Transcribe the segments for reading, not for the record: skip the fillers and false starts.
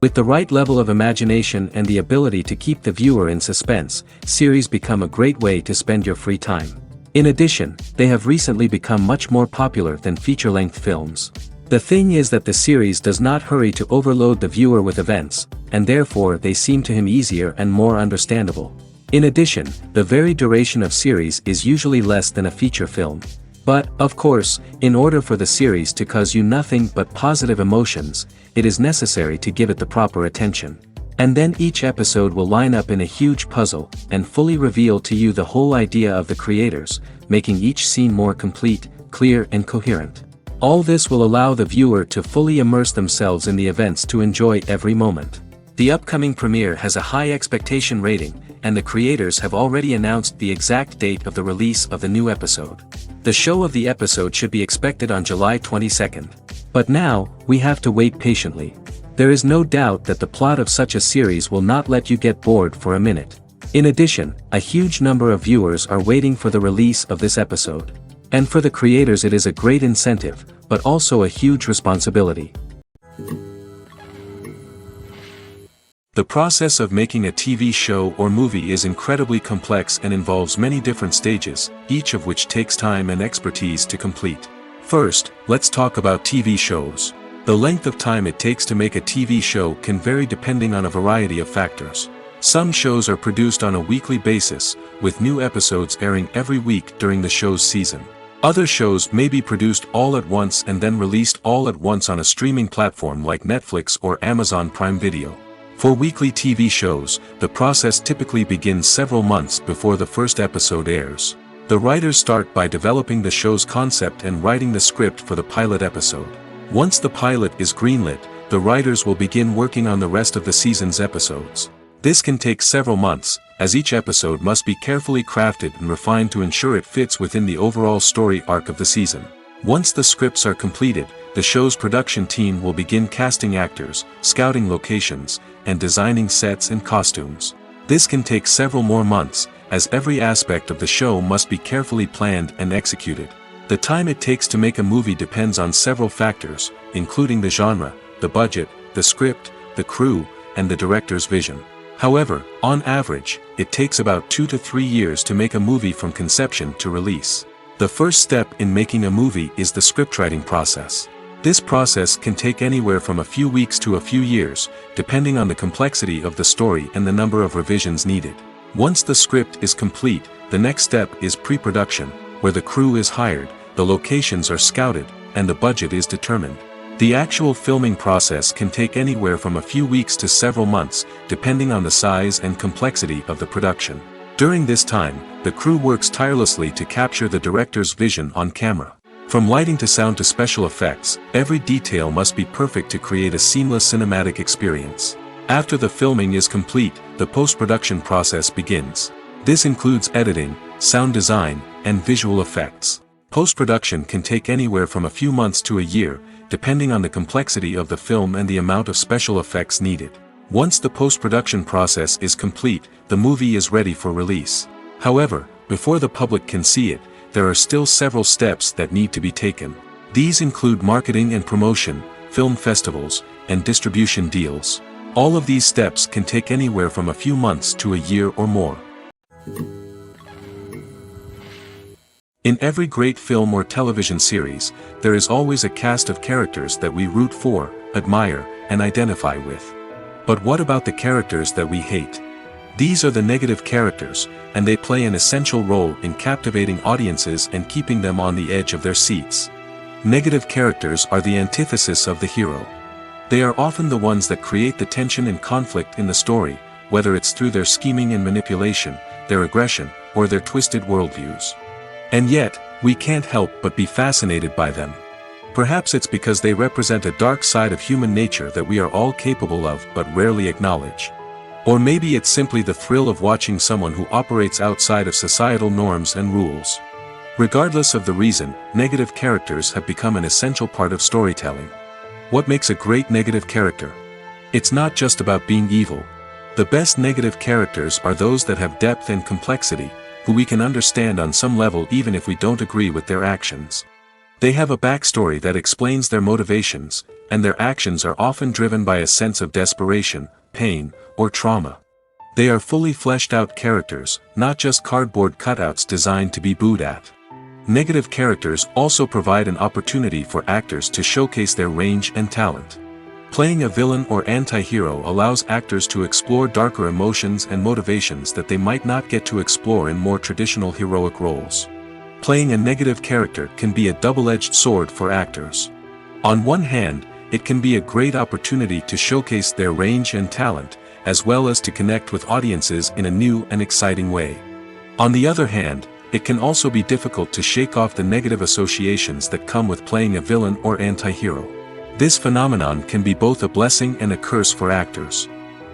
With the right level of imagination and the ability to keep the viewer in suspense, series become a great way to spend your free time. In addition, they have recently become much more popular than feature-length films. The thing is that the series does not hurry to overload the viewer with events, and therefore they seem to him easier and more understandable. In addition, the very duration of series is usually less than a feature film. But, of course, in order for the series to cause you nothing but positive emotions, it is necessary to give it the proper attention. And then each episode will line up in a huge puzzle, and fully reveal to you the whole idea of the creators, making each scene more complete, clear and coherent. All this will allow the viewer to fully immerse themselves in the events to enjoy every moment. The upcoming premiere has a high expectation rating, and the creators have already announced the exact date of the release of the new episode. The show of the episode should be expected on July 22nd. But now, we have to wait patiently. There is no doubt that the plot of such a series will not let you get bored for a minute. In addition, a huge number of viewers are waiting for the release of this episode. And for the creators it is a great incentive, but also a huge responsibility. The process of making a TV show or movie is incredibly complex and involves many different stages, each of which takes time and expertise to complete. First, let's talk about TV shows. The length of time it takes to make a TV show can vary depending on a variety of factors. Some shows are produced on a weekly basis, with new episodes airing every week during the show's season. Other shows may be produced all at once and then released all at once on a streaming platform like Netflix or Amazon Prime Video. For weekly TV shows, the process typically begins several months before the first episode airs. The writers start by developing the show's concept and writing the script for the pilot episode. Once the pilot is greenlit, the writers will begin working on the rest of the season's episodes. This can take several months, as each episode must be carefully crafted and refined to ensure it fits within the overall story arc of the season. Once the scripts are completed, the show's production team will begin casting actors, scouting locations, and designing sets and costumes. This can take several more months, as every aspect of the show must be carefully planned and executed. The time it takes to make a movie depends on several factors, including the genre, the budget, the script, the crew, and the director's vision. However, on average, it takes about 2 to 3 years to make a movie from conception to release. The first step in making a movie is the scriptwriting process. This process can take anywhere from a few weeks to a few years, depending on the complexity of the story and the number of revisions needed. Once the script is complete, the next step is pre-production, where the crew is hired, the locations are scouted, and the budget is determined. The actual filming process can take anywhere from a few weeks to several months, depending on the size and complexity of the production. During this time, the crew works tirelessly to capture the director's vision on camera. From lighting to sound to special effects, every detail must be perfect to create a seamless cinematic experience. After the filming is complete, the post-production process begins. This includes editing, sound design, and visual effects. Post-production can take anywhere from a few months to a year, depending on the complexity of the film and the amount of special effects needed. Once the post-production process is complete, the movie is ready for release. However, before the public can see it, there are still several steps that need to be taken. These include marketing and promotion, film festivals, and distribution deals. All of these steps can take anywhere from a few months to a year or more. In every great film or television series, there is always a cast of characters that we root for, admire, and identify with. But what about the characters that we hate? These are the negative characters, and they play an essential role in captivating audiences and keeping them on the edge of their seats. Negative characters are the antithesis of the hero. They are often the ones that create the tension and conflict in the story, whether it's through their scheming and manipulation, their aggression, or their twisted worldviews. And yet, we can't help but be fascinated by them. Perhaps it's because they represent a dark side of human nature that we are all capable of but rarely acknowledge. Or maybe it's simply the thrill of watching someone who operates outside of societal norms and rules. Regardless of the reason, negative characters have become an essential part of storytelling. What makes a great negative character? It's not just about being evil. The best negative characters are those that have depth and complexity, who we can understand on some level even if we don't agree with their actions. They have a backstory that explains their motivations, and their actions are often driven by a sense of desperation, pain, or trauma. They are fully fleshed out characters, not just cardboard cutouts designed to be booed at. Negative characters also provide an opportunity for actors to showcase their range and talent. Playing a villain or anti-hero allows actors to explore darker emotions and motivations that they might not get to explore in more traditional heroic roles. Playing a negative character can be a double-edged sword for actors. On one hand, it can be a great opportunity to showcase their range and talent, as well as to connect with audiences in a new and exciting way. On the other hand, it can also be difficult to shake off the negative associations that come with playing a villain or anti-hero. This phenomenon can be both a blessing and a curse for actors.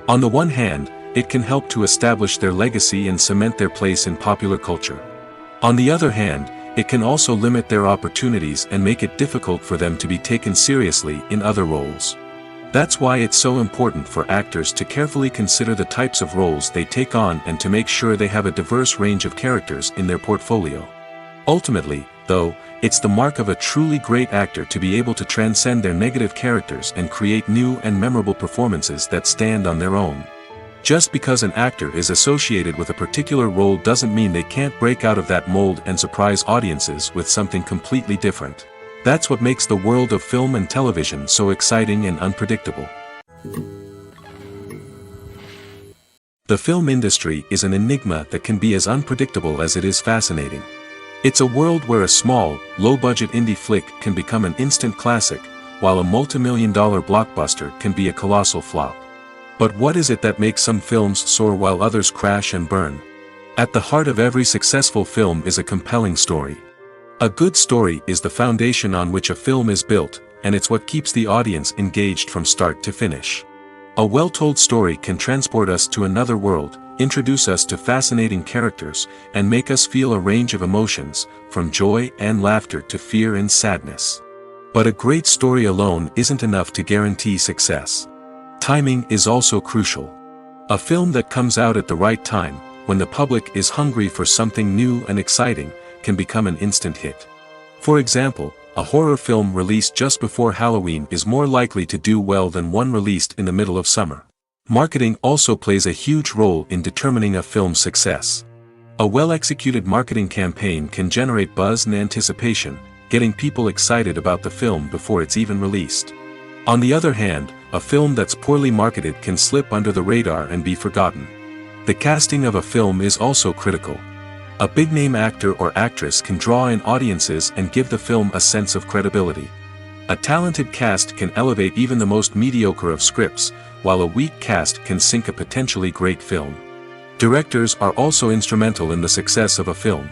On the one hand, it can help to establish their legacy and cement their place in popular culture. On the other hand, it can also limit their opportunities and make it difficult for them to be taken seriously in other roles. That's why it's so important for actors to carefully consider the types of roles they take on and to make sure they have a diverse range of characters in their portfolio. Ultimately, though, it's the mark of a truly great actor to be able to transcend their negative characters and create new and memorable performances that stand on their own. Just because an actor is associated with a particular role doesn't mean they can't break out of that mold and surprise audiences with something completely different. That's what makes the world of film and television so exciting and unpredictable. The film industry is an enigma that can be as unpredictable as it is fascinating. It's a world where a small, low-budget indie flick can become an instant classic, while a multi-million-dollar blockbuster can be a colossal flop. But what is it that makes some films soar while others crash and burn? At the heart of every successful film is a compelling story. A good story is the foundation on which a film is built, and it's what keeps the audience engaged from start to finish. A well-told story can transport us to another world, introduce us to fascinating characters, and make us feel a range of emotions, from joy and laughter to fear and sadness. But a great story alone isn't enough to guarantee success. Timing is also crucial. A film that comes out at the right time, when the public is hungry for something new and exciting, can become an instant hit. For example, a horror film released just before Halloween is more likely to do well than one released in the middle of summer. Marketing also plays a huge role in determining a film's success. A well-executed marketing campaign can generate buzz and anticipation, getting people excited about the film before it's even released. On the other hand, a film that's poorly marketed can slip under the radar and be forgotten. The casting of a film is also critical. A big-name actor or actress can draw in audiences and give the film a sense of credibility. A talented cast can elevate even the most mediocre of scripts, while a weak cast can sink a potentially great film. Directors are also instrumental in the success of a film.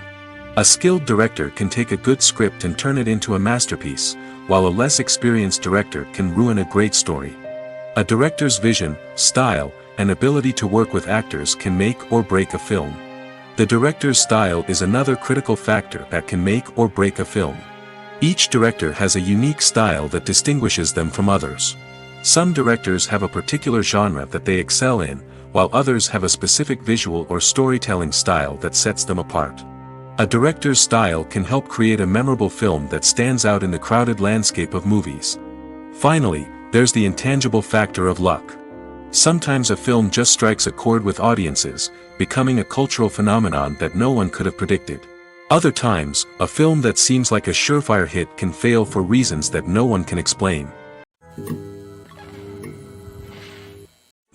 A skilled director can take a good script and turn it into a masterpiece, while a less experienced director can ruin a great story. A director's vision, style, and ability to work with actors can make or break a film. The director's style is another critical factor that can make or break a film. Each director has a unique style that distinguishes them from others. Some directors have a particular genre that they excel in, while others have a specific visual or storytelling style that sets them apart. A director's style can help create a memorable film that stands out in the crowded landscape of movies. Finally, there's the intangible factor of luck. Sometimes a film just strikes a chord with audiences, becoming a cultural phenomenon that no one could have predicted. Other times, a film that seems like a surefire hit can fail for reasons that no one can explain.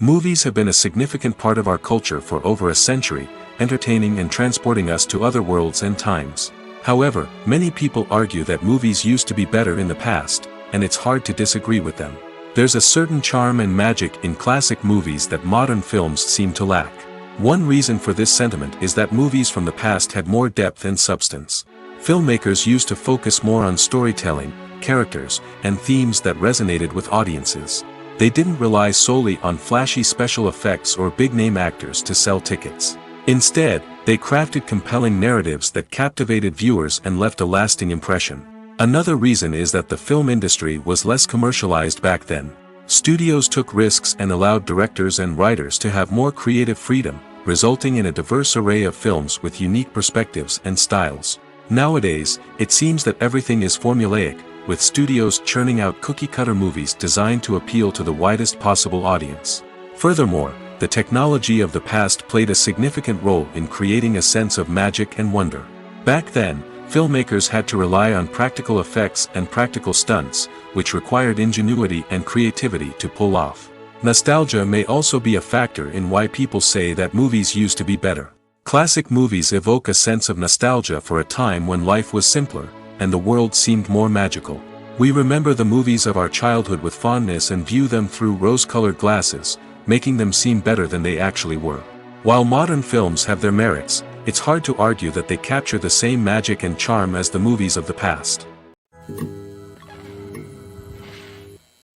Movies have been a significant part of our culture for over a century, entertaining and transporting us to other worlds and times. However, many people argue that movies used to be better in the past, and it's hard to disagree with them. There's a certain charm and magic in classic movies that modern films seem to lack. One reason for this sentiment is that movies from the past had more depth and substance. Filmmakers used to focus more on storytelling, characters, and themes that resonated with audiences. They didn't rely solely on flashy special effects or big-name actors to sell tickets. Instead, they crafted compelling narratives that captivated viewers and left a lasting impression. Another reason is that the film industry was less commercialized back then. Studios took risks and allowed directors and writers to have more creative freedom, resulting in a diverse array of films with unique perspectives and styles. Nowadays, it seems that everything is formulaic, with studios churning out cookie-cutter movies designed to appeal to the widest possible audience. Furthermore, the technology of the past played a significant role in creating a sense of magic and wonder. Back then, filmmakers had to rely on practical effects and practical stunts, which required ingenuity and creativity to pull off. Nostalgia may also be a factor in why people say that movies used to be better. Classic movies evoke a sense of nostalgia for a time when life was simpler, and the world seemed more magical. We remember the movies of our childhood with fondness and view them through rose-colored glasses, making them seem better than they actually were. While modern films have their merits, it's hard to argue that they capture the same magic and charm as the movies of the past.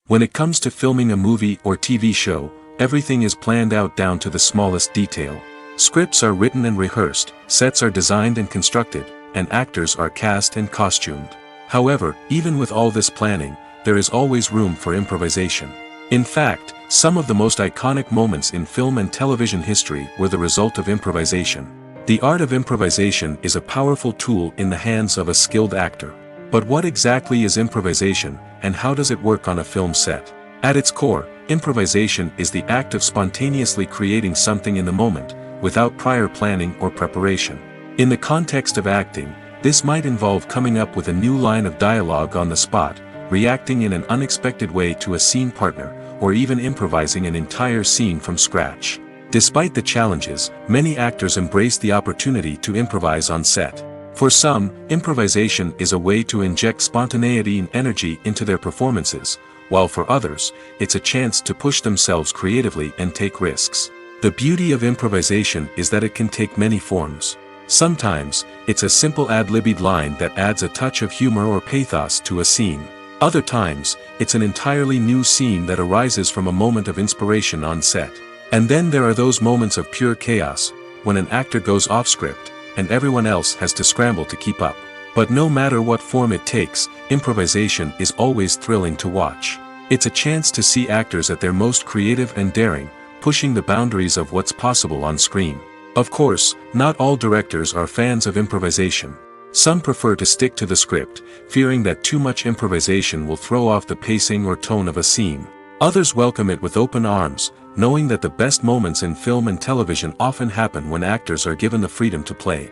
When it comes to filming a movie or TV show, everything is planned out down to the smallest detail. Scripts are written and rehearsed, sets are designed and constructed, and actors are cast and costumed. However, even with all this planning, there is always room for improvisation. In fact, some of the most iconic moments in film and television history were the result of improvisation. The art of improvisation is a powerful tool in the hands of a skilled actor. But what exactly is improvisation, and how does it work on a film set? At its core, improvisation is the act of spontaneously creating something in the moment, without prior planning or preparation. In the context of acting, this might involve coming up with a new line of dialogue on the spot, reacting in an unexpected way to a scene partner, or even improvising an entire scene from scratch. Despite the challenges, many actors embrace the opportunity to improvise on set. For some, improvisation is a way to inject spontaneity and energy into their performances, while for others, it's a chance to push themselves creatively and take risks. The beauty of improvisation is that it can take many forms. Sometimes, it's a simple ad-libbed line that adds a touch of humor or pathos to a scene. Other times, it's an entirely new scene that arises from a moment of inspiration on set. And then there are those moments of pure chaos, when an actor goes off script, and everyone else has to scramble to keep up. But no matter what form it takes, improvisation is always thrilling to watch. It's a chance to see actors at their most creative and daring, pushing the boundaries of what's possible on screen. Of course, not all directors are fans of improvisation. Some prefer to stick to the script, fearing that too much improvisation will throw off the pacing or tone of a scene. Others welcome it with open arms, knowing that the best moments in film and television often happen when actors are given the freedom to play.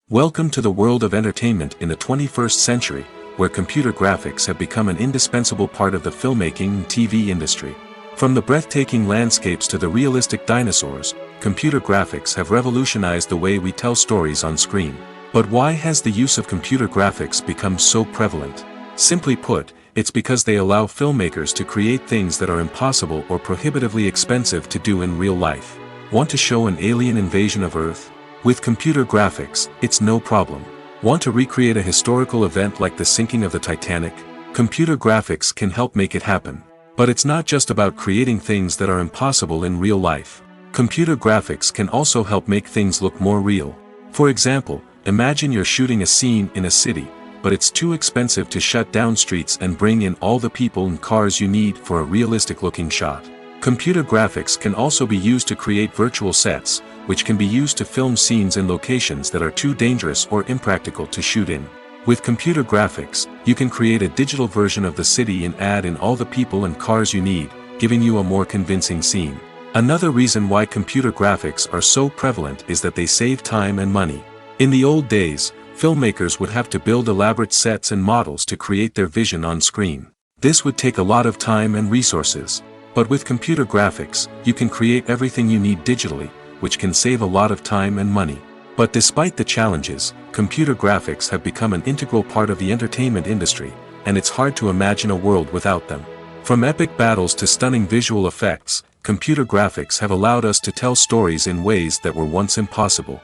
Welcome to the world of entertainment in the 21st century, where computer graphics have become an indispensable part of the filmmaking and TV industry. From the breathtaking landscapes to the realistic dinosaurs, computer graphics have revolutionized the way we tell stories on screen. But why has the use of computer graphics become so prevalent? Simply put, it's because they allow filmmakers to create things that are impossible or prohibitively expensive to do in real life. Want to show an alien invasion of Earth? With computer graphics, it's no problem. Want to recreate a historical event like the sinking of the Titanic? Computer graphics can help make it happen. But it's not just about creating things that are impossible in real life. Computer graphics can also help make things look more real. For example, imagine you're shooting a scene in a city, but it's too expensive to shut down streets and bring in all the people and cars you need for a realistic-looking shot. Computer graphics can also be used to create virtual sets, which can be used to film scenes in locations that are too dangerous or impractical to shoot in. With computer graphics, you can create a digital version of the city and add in all the people and cars you need, giving you a more convincing scene. Another reason why computer graphics are so prevalent is that they save time and money. In the old days, filmmakers would have to build elaborate sets and models to create their vision on screen. This would take a lot of time and resources. But with computer graphics, you can create everything you need digitally, which can save a lot of time and money. But despite the challenges, computer graphics have become an integral part of the entertainment industry, and it's hard to imagine a world without them. From epic battles to stunning visual effects, computer graphics have allowed us to tell stories in ways that were once impossible.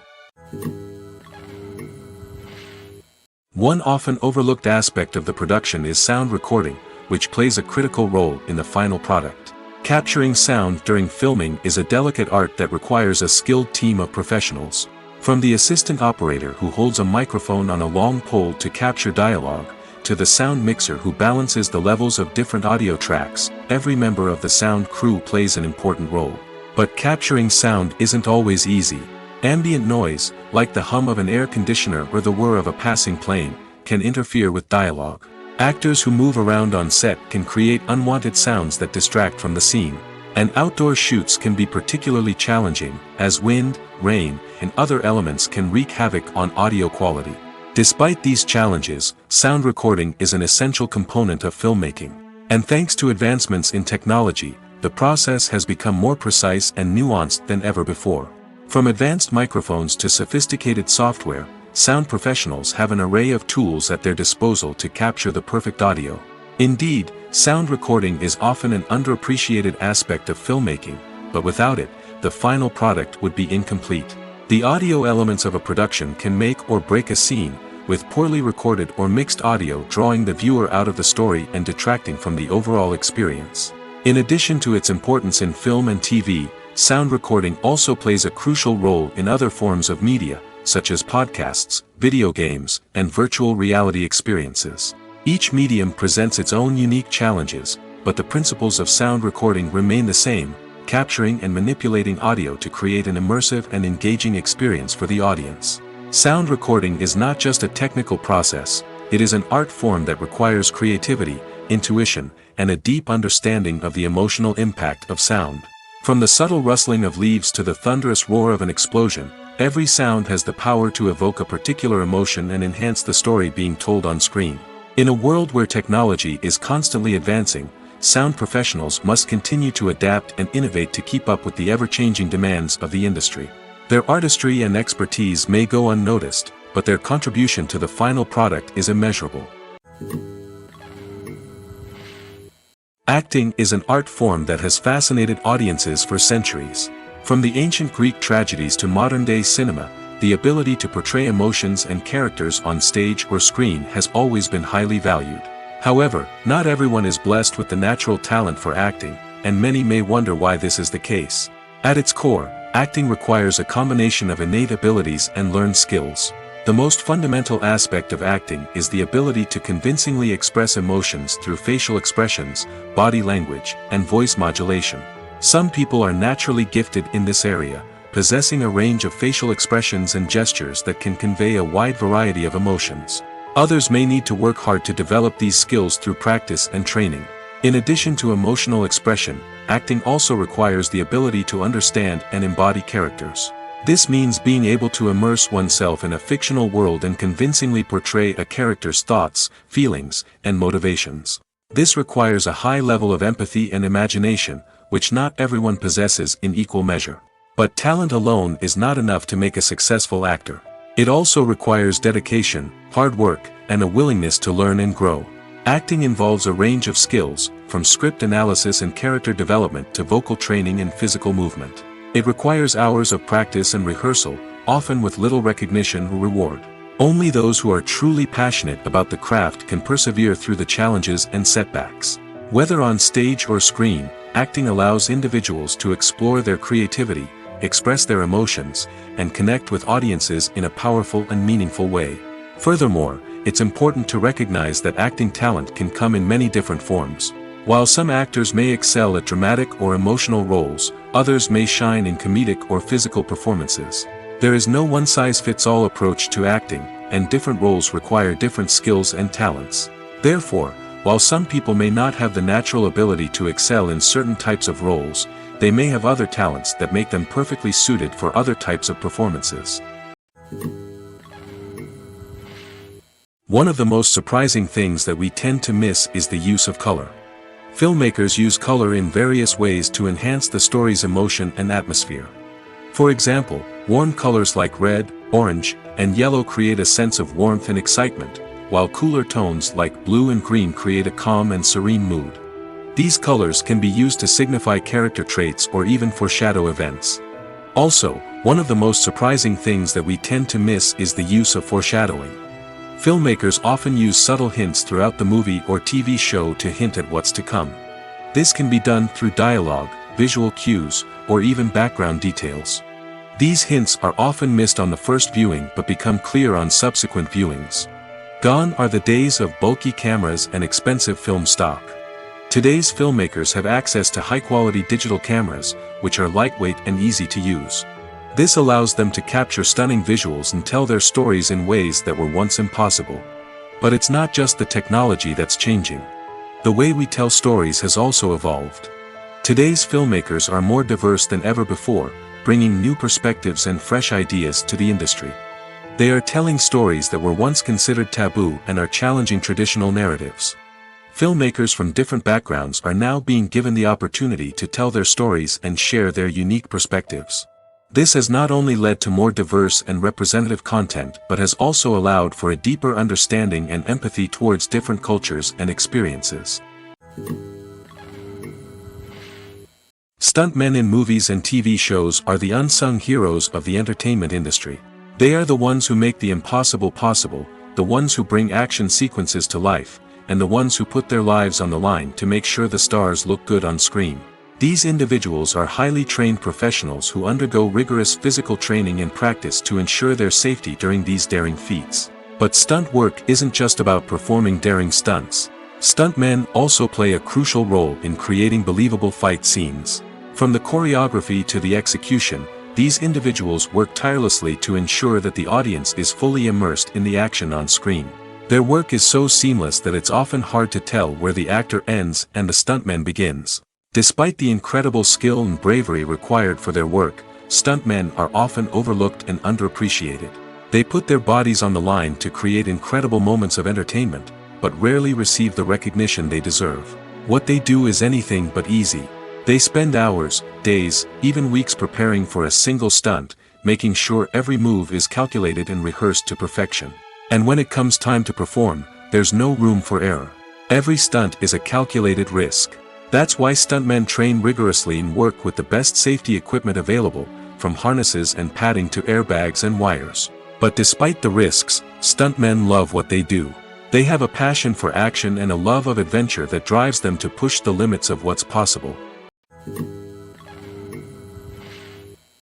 One often overlooked aspect of the production is sound recording, which plays a critical role in the final product. Capturing sound during filming is a delicate art that requires a skilled team of professionals. From the assistant operator who holds a microphone on a long pole to capture dialogue, to the sound mixer who balances the levels of different audio tracks, every member of the sound crew plays an important role. But capturing sound isn't always easy. Ambient noise, like the hum of an air conditioner or the whir of a passing plane, can interfere with dialogue. Actors who move around on set can create unwanted sounds that distract from the scene. And outdoor shoots can be particularly challenging, as wind, rain, and other elements can wreak havoc on audio quality. Despite these challenges, sound recording is an essential component of filmmaking. And thanks to advancements in technology, the process has become more precise and nuanced than ever before. From advanced microphones to sophisticated software, sound professionals have an array of tools at their disposal to capture the perfect audio. Indeed, sound recording is often an underappreciated aspect of filmmaking, but without it, the final product would be incomplete. The audio elements of a production can make or break a scene, with poorly recorded or mixed audio drawing the viewer out of the story and detracting from the overall experience. In addition to its importance in film and TV, sound recording also plays a crucial role in other forms of media, such as podcasts, video games, and virtual reality experiences. Each medium presents its own unique challenges, but the principles of sound recording remain the same, capturing and manipulating audio to create an immersive and engaging experience for the audience. Sound recording is not just a technical process, it is an art form that requires creativity, intuition, and a deep understanding of the emotional impact of sound. From the subtle rustling of leaves to the thunderous roar of an explosion, every sound has the power to evoke a particular emotion and enhance the story being told on screen. In a world where technology is constantly advancing, sound professionals must continue to adapt and innovate to keep up with the ever-changing demands of the industry. Their artistry and expertise may go unnoticed, but their contribution to the final product is immeasurable. Acting is an art form that has fascinated audiences for centuries. From the ancient Greek tragedies to modern-day cinema, the ability to portray emotions and characters on stage or screen has always been highly valued. However, not everyone is blessed with the natural talent for acting, and many may wonder why this is the case. At its core, acting requires a combination of innate abilities and learned skills. The most fundamental aspect of acting is the ability to convincingly express emotions through facial expressions, body language, and voice modulation. Some people are naturally gifted in this area, possessing a range of facial expressions and gestures that can convey a wide variety of emotions. Others may need to work hard to develop these skills through practice and training. In addition to emotional expression, acting also requires the ability to understand and embody characters. This means being able to immerse oneself in a fictional world and convincingly portray a character's thoughts, feelings, and motivations. This requires a high level of empathy and imagination, which not everyone possesses in equal measure. But talent alone is not enough to make a successful actor. It also requires dedication, hard work, and a willingness to learn and grow. Acting involves a range of skills, from script analysis and character development to vocal training and physical movement. It requires hours of practice and rehearsal, often with little recognition or reward. Only those who are truly passionate about the craft can persevere through the challenges and setbacks. Whether on stage or screen, acting allows individuals to explore their creativity, express their emotions, and connect with audiences in a powerful and meaningful way. Furthermore, it's important to recognize that acting talent can come in many different forms. While some actors may excel at dramatic or emotional roles, others may shine in comedic or physical performances. There is no one-size-fits-all approach to acting, and different roles require different skills and talents. Therefore, while some people may not have the natural ability to excel in certain types of roles, they may have other talents that make them perfectly suited for other types of performances. One of the most surprising things that we tend to miss is the use of color. Filmmakers use color in various ways to enhance the story's emotion and atmosphere. For example, warm colors like red, orange, and yellow create a sense of warmth and excitement, while cooler tones like blue and green create a calm and serene mood. These colors can be used to signify character traits or even foreshadow events. Also, one of the most surprising things that we tend to miss is the use of foreshadowing. Filmmakers often use subtle hints throughout the movie or TV show to hint at what's to come. This can be done through dialogue, visual cues, or even background details. These hints are often missed on the first viewing but become clear on subsequent viewings. Gone are the days of bulky cameras and expensive film stock. Today's filmmakers have access to high-quality digital cameras, which are lightweight and easy to use. This allows them to capture stunning visuals and tell their stories in ways that were once impossible. But it's not just the technology that's changing. The way we tell stories has also evolved. Today's filmmakers are more diverse than ever before, bringing new perspectives and fresh ideas to the industry. They are telling stories that were once considered taboo and are challenging traditional narratives. Filmmakers from different backgrounds are now being given the opportunity to tell their stories and share their unique perspectives. This has not only led to more diverse and representative content but has also allowed for a deeper understanding and empathy towards different cultures and experiences. Stuntmen in movies and TV shows are the unsung heroes of the entertainment industry. They are the ones who make the impossible possible, the ones who bring action sequences to life, and the ones who put their lives on the line to make sure the stars look good on screen. These individuals are highly trained professionals who undergo rigorous physical training and practice to ensure their safety during these daring feats. But stunt work isn't just about performing daring stunts. Stuntmen also play a crucial role in creating believable fight scenes. From the choreography to the execution, these individuals work tirelessly to ensure that the audience is fully immersed in the action on screen. Their work is so seamless that it's often hard to tell where the actor ends and the stuntman begins. Despite the incredible skill and bravery required for their work, stuntmen are often overlooked and underappreciated. They put their bodies on the line to create incredible moments of entertainment, but rarely receive the recognition they deserve. What they do is anything but easy. They spend hours, days, even weeks preparing for a single stunt, making sure every move is calculated and rehearsed to perfection. And when it comes time to perform, there's no room for error. Every stunt is a calculated risk. That's why stuntmen train rigorously and work with the best safety equipment available, from harnesses and padding to airbags and wires. But despite the risks, stuntmen love what they do. They have a passion for action and a love of adventure that drives them to push the limits of what's possible.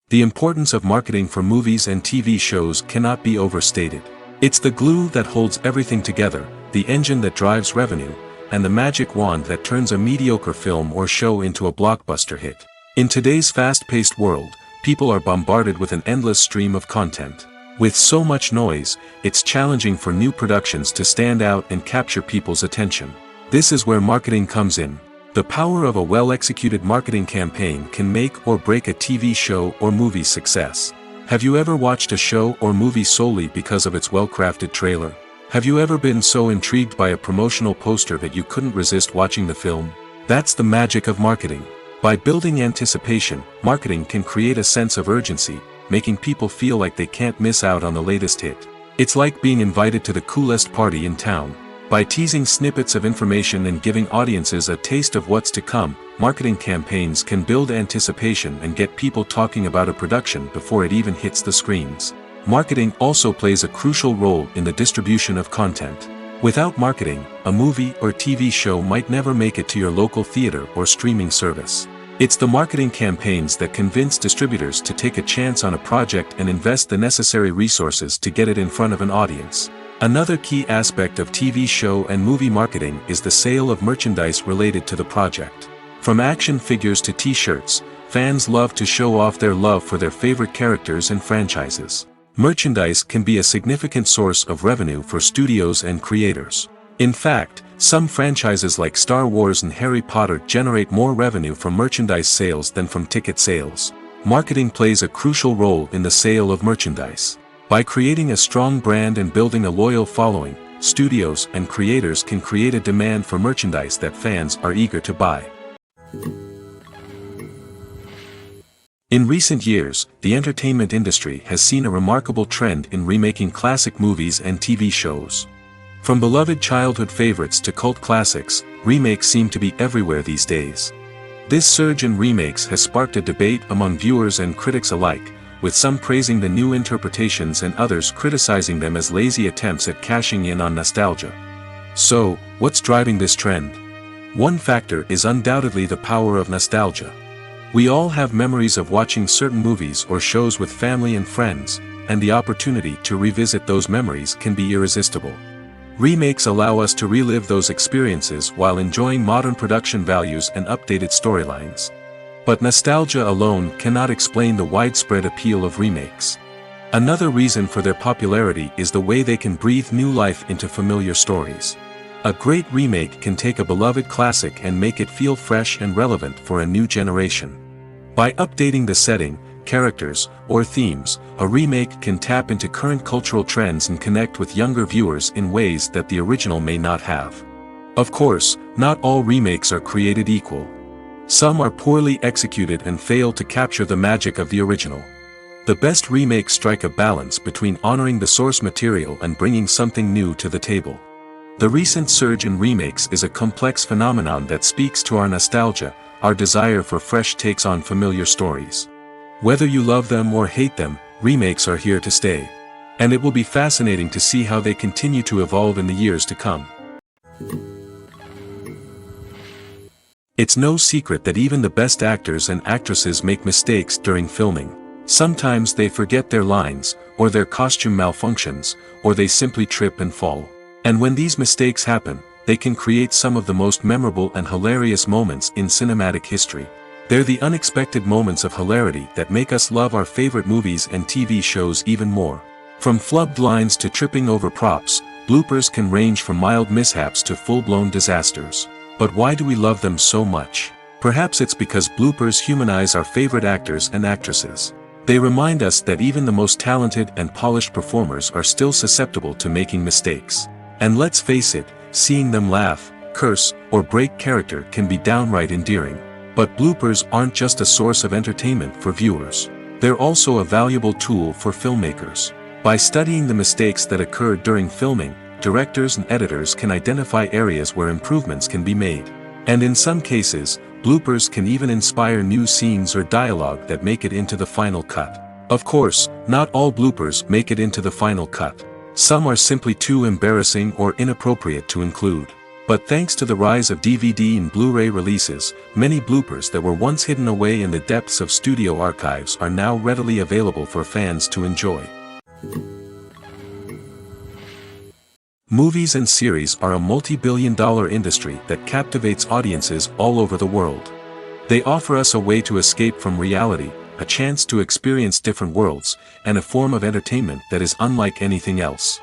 The importance of marketing for movies and TV shows cannot be overstated. It's the glue that holds everything together, the engine that drives revenue, and the magic wand that turns a mediocre film or show into a blockbuster hit. In today's fast-paced world, people are bombarded with an endless stream of content. With so much noise, it's challenging for new productions to stand out and capture people's attention. This is where marketing comes in. The power of a well-executed marketing campaign can make or break a TV show or movie's success. Have you ever watched a show or movie solely because of its well-crafted trailer? Have you ever been so intrigued by a promotional poster that you couldn't resist watching the film? That's the magic of marketing. By building anticipation, marketing can create a sense of urgency, making people feel like they can't miss out on the latest hit. It's like being invited to the coolest party in town. By teasing snippets of information and giving audiences a taste of what's to come, marketing campaigns can build anticipation and get people talking about a production before it even hits the screens. Marketing also plays a crucial role in the distribution of content. Without marketing, a movie or TV show might never make it to your local theater or streaming service. It's the marketing campaigns that convince distributors to take a chance on a project and invest the necessary resources to get it in front of an audience. Another key aspect of TV show and movie marketing is the sale of merchandise related to the project. From action figures to t-shirts, fans love to show off their love for their favorite characters and franchises. Merchandise can be a significant source of revenue for studios and creators. In fact, some franchises like Star Wars and Harry Potter generate more revenue from merchandise sales than from ticket sales. Marketing plays a crucial role in the sale of merchandise. By creating a strong brand and building a loyal following, studios and creators can create a demand for merchandise that fans are eager to buy. In recent years, the entertainment industry has seen a remarkable trend in remaking classic movies and TV shows. From beloved childhood favorites to cult classics, remakes seem to be everywhere these days. This surge in remakes has sparked a debate among viewers and critics alike, with some praising the new interpretations and others criticizing them as lazy attempts at cashing in on nostalgia. So, what's driving this trend? One factor is undoubtedly the power of nostalgia. We all have memories of watching certain movies or shows with family and friends, and the opportunity to revisit those memories can be irresistible. Remakes allow us to relive those experiences while enjoying modern production values and updated storylines. But nostalgia alone cannot explain the widespread appeal of remakes. Another reason for their popularity is the way they can breathe new life into familiar stories. A great remake can take a beloved classic and make it feel fresh and relevant for a new generation. By updating the setting, characters, or themes, a remake can tap into current cultural trends and connect with younger viewers in ways that the original may not have. Of course, not all remakes are created equal. Some are poorly executed and fail to capture the magic of the original. The best remakes strike a balance between honoring the source material and bringing something new to the table. The recent surge in remakes is a complex phenomenon that speaks to our nostalgia, our desire for fresh takes on familiar stories. Whether you love them or hate them, remakes are here to stay. And it will be fascinating to see how they continue to evolve in the years to come. It's no secret that even the best actors and actresses make mistakes during filming. Sometimes they forget their lines, or their costume malfunctions, or they simply trip and fall. And when these mistakes happen, they can create some of the most memorable and hilarious moments in cinematic history. They're the unexpected moments of hilarity that make us love our favorite movies and TV shows even more. From flubbed lines to tripping over props, bloopers can range from mild mishaps to full-blown disasters. But why do we love them so much? Perhaps it's because bloopers humanize our favorite actors and actresses. They remind us that even the most talented and polished performers are still susceptible to making mistakes. And let's face it, seeing them laugh, curse, or break character can be downright endearing. But bloopers aren't just a source of entertainment for viewers. They're also a valuable tool for filmmakers. By studying the mistakes that occurred during filming, directors and editors can identify areas where improvements can be made. And in some cases, bloopers can even inspire new scenes or dialogue that make it into the final cut. Of course, not all bloopers make it into the final cut. Some are simply too embarrassing or inappropriate to include. But thanks to the rise of DVD and Blu-ray releases, many bloopers that were once hidden away in the depths of studio archives are now readily available for fans to enjoy. Movies and series are a multi-billion-dollar industry that captivates audiences all over the world. They offer us a way to escape from reality, a chance to experience different worlds, and a form of entertainment that is unlike anything else.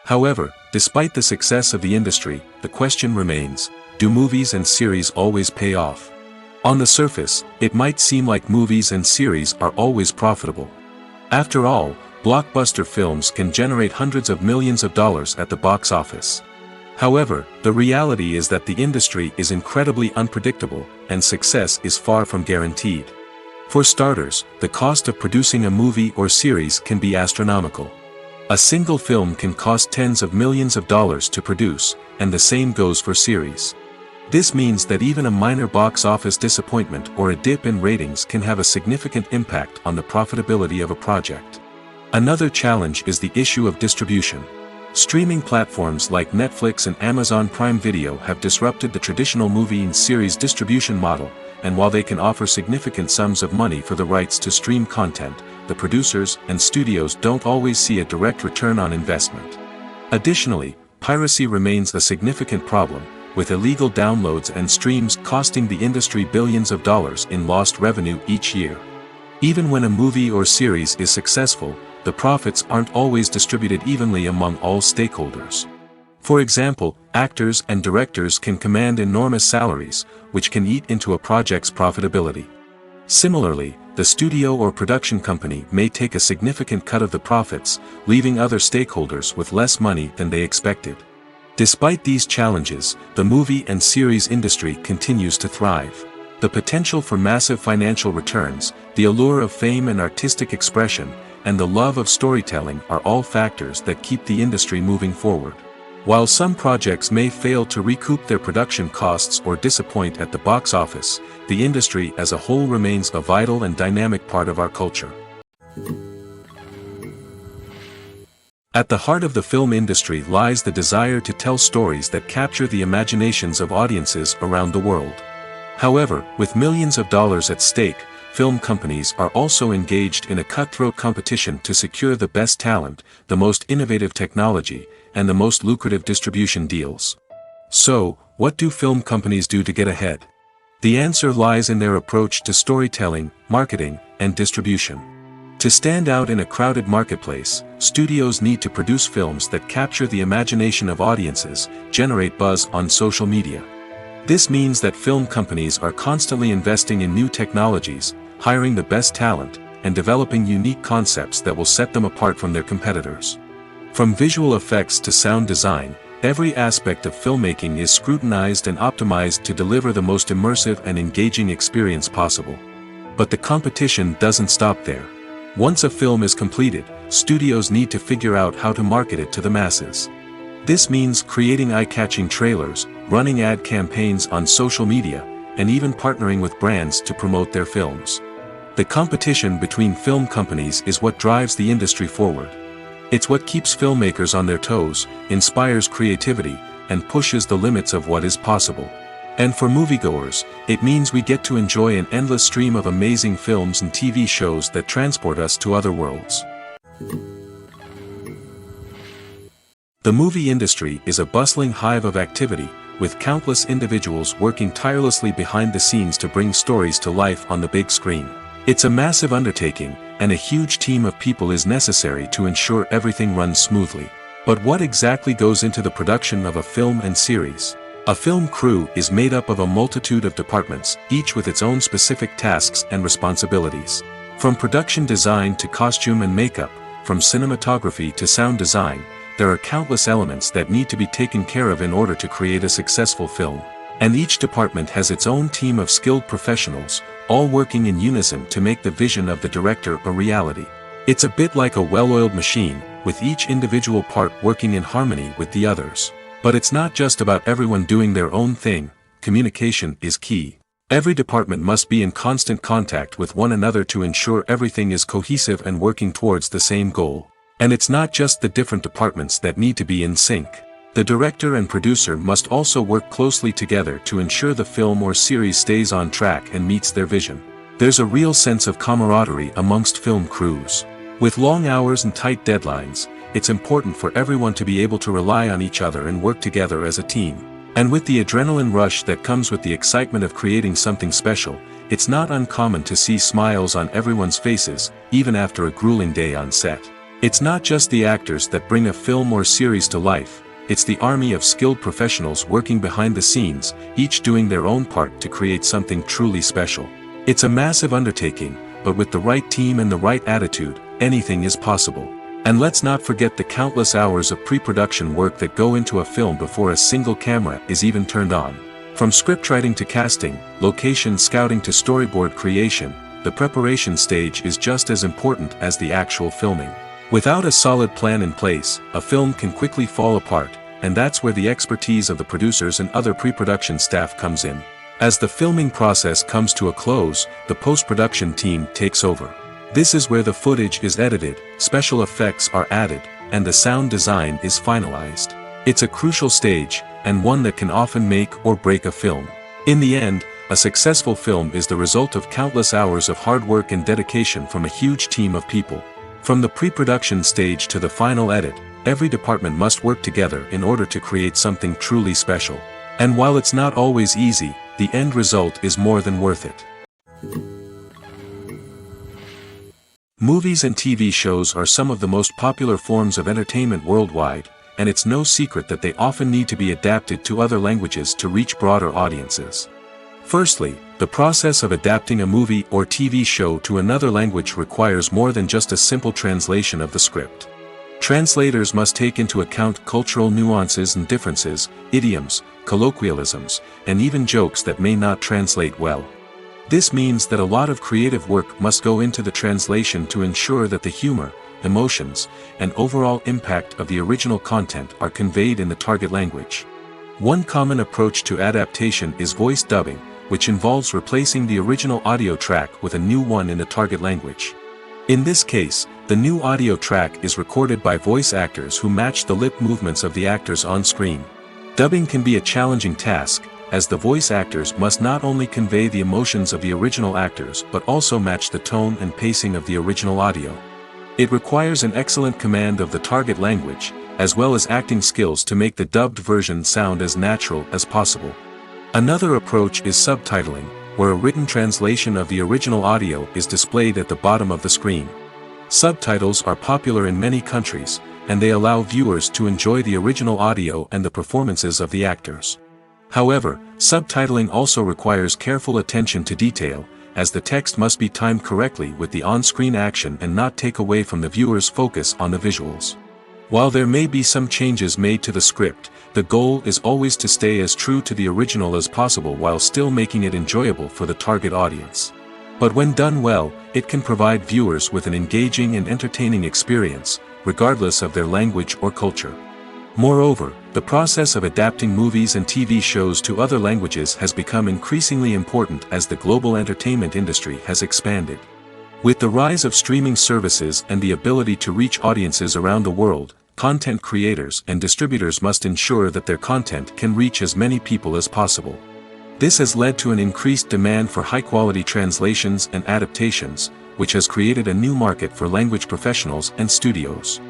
However, despite the success of the industry, the question remains, do movies and series always pay off? On the surface, it might seem like movies and series are always profitable. After all, blockbuster films can generate hundreds of millions of dollars at the box office. However, the reality is that the industry is incredibly unpredictable, and success is far from guaranteed. For starters, the cost of producing a movie or series can be astronomical. A single film can cost tens of millions of dollars to produce, and the same goes for series. This means that even a minor box office disappointment or a dip in ratings can have a significant impact on the profitability of a project. Another challenge is the issue of distribution. Streaming platforms like Netflix and Amazon Prime Video have disrupted the traditional movie and series distribution model, and while they can offer significant sums of money for the rights to stream content, the producers and studios don't always see a direct return on investment. Additionally, piracy remains a significant problem, with illegal downloads and streams costing the industry billions of dollars in lost revenue each year. Even when a movie or series is successful, the profits aren't always distributed evenly among all stakeholders. For example, actors and directors can command enormous salaries, which can eat into a project's profitability. Similarly, the studio or production company may take a significant cut of the profits, leaving other stakeholders with less money than they expected. Despite these challenges, the movie and series industry continues to thrive. The potential for massive financial returns, the allure of fame and artistic expression, and the love of storytelling are all factors that keep the industry moving forward. While some projects may fail to recoup their production costs or disappoint at the box office, the industry as a whole remains a vital and dynamic part of our culture. At the heart of the film industry lies the desire to tell stories that capture the imaginations of audiences around the world. However, with millions of dollars at stake, film companies are also engaged in a cutthroat competition to secure the best talent, the most innovative technology, and the most lucrative distribution deals. So, what do film companies do to get ahead? The answer lies in their approach to storytelling, marketing, and distribution. To stand out in a crowded marketplace, studios need to produce films that capture the imagination of audiences, generate buzz on social media. This means that film companies are constantly investing in new technologies, hiring the best talent, and developing unique concepts that will set them apart from their competitors. From visual effects to sound design, every aspect of filmmaking is scrutinized and optimized to deliver the most immersive and engaging experience possible. But the competition doesn't stop there. Once a film is completed, studios need to figure out how to market it to the masses. This means creating eye-catching trailers, running ad campaigns on social media, and even partnering with brands to promote their films. The competition between film companies is what drives the industry forward. It's what keeps filmmakers on their toes, inspires creativity, and pushes the limits of what is possible. And for moviegoers, it means we get to enjoy an endless stream of amazing films and TV shows that transport us to other worlds. The movie industry is a bustling hive of activity, with countless individuals working tirelessly behind the scenes to bring stories to life on the big screen. It's a massive undertaking, and a huge team of people is necessary to ensure everything runs smoothly. But what exactly goes into the production of a film and series? A film crew is made up of a multitude of departments, each with its own specific tasks and responsibilities. From production design to costume and makeup, from cinematography to sound design, there are countless elements that need to be taken care of in order to create a successful film. And each department has its own team of skilled professionals, all working in unison to make the vision of the director a reality. It's a bit like a well-oiled machine, with each individual part working in harmony with the others. But it's not just about everyone doing their own thing. Communication is key. Every department must be in constant contact with one another to ensure everything is cohesive and working towards the same goal. And it's not just the different departments that need to be in sync. The director and producer must also work closely together to ensure the film or series stays on track and meets their vision. There's a real sense of camaraderie amongst film crews. With long hours and tight deadlines, it's important for everyone to be able to rely on each other and work together as a team. And with the adrenaline rush that comes with the excitement of creating something special, it's not uncommon to see smiles on everyone's faces, even after a grueling day on set. It's not just the actors that bring a film or series to life. It's the army of skilled professionals working behind the scenes, each doing their own part to create something truly special. It's a massive undertaking, but with the right team and the right attitude, anything is possible. And let's not forget the countless hours of pre-production work that go into a film before a single camera is even turned on. From scriptwriting to casting, location scouting to storyboard creation, the preparation stage is just as important as the actual filming. Without a solid plan in place, a film can quickly fall apart, and that's where the expertise of the producers and other pre-production staff comes in. As the filming process comes to a close, the post-production team takes over. This is where the footage is edited, special effects are added, and the sound design is finalized. It's a crucial stage, and one that can often make or break a film. In the end, a successful film is the result of countless hours of hard work and dedication from a huge team of people. From the pre-production stage to the final edit, every department must work together in order to create something truly special. And while it's not always easy, the end result is more than worth it. Movies and TV shows are some of the most popular forms of entertainment worldwide, and it's no secret that they often need to be adapted to other languages to reach broader audiences. Firstly, the process of adapting a movie or TV show to another language requires more than just a simple translation of the script. Translators must take into account cultural nuances and differences, idioms, colloquialisms, and even jokes that may not translate well. This means that a lot of creative work must go into the translation to ensure that the humor, emotions, and overall impact of the original content are conveyed in the target language. One common approach to adaptation is voice dubbing, which involves replacing the original audio track with a new one in the target language. In this case, the new audio track is recorded by voice actors who match the lip movements of the actors on screen. Dubbing can be a challenging task, as the voice actors must not only convey the emotions of the original actors but also match the tone and pacing of the original audio. It requires an excellent command of the target language, as well as acting skills to make the dubbed version sound as natural as possible. Another approach is subtitling, where a written translation of the original audio is displayed at the bottom of the screen. Subtitles are popular in many countries, and they allow viewers to enjoy the original audio and the performances of the actors. However, subtitling also requires careful attention to detail, as the text must be timed correctly with the on-screen action and not take away from the viewer's focus on the visuals. While there may be some changes made to the script, the goal is always to stay as true to the original as possible while still making it enjoyable for the target audience. But when done well, it can provide viewers with an engaging and entertaining experience, regardless of their language or culture. Moreover, the process of adapting movies and TV shows to other languages has become increasingly important as the global entertainment industry has expanded. With the rise of streaming services and the ability to reach audiences around the world, content creators and distributors must ensure that their content can reach as many people as possible. This has led to an increased demand for high-quality translations and adaptations, which has created a new market for language professionals and studios.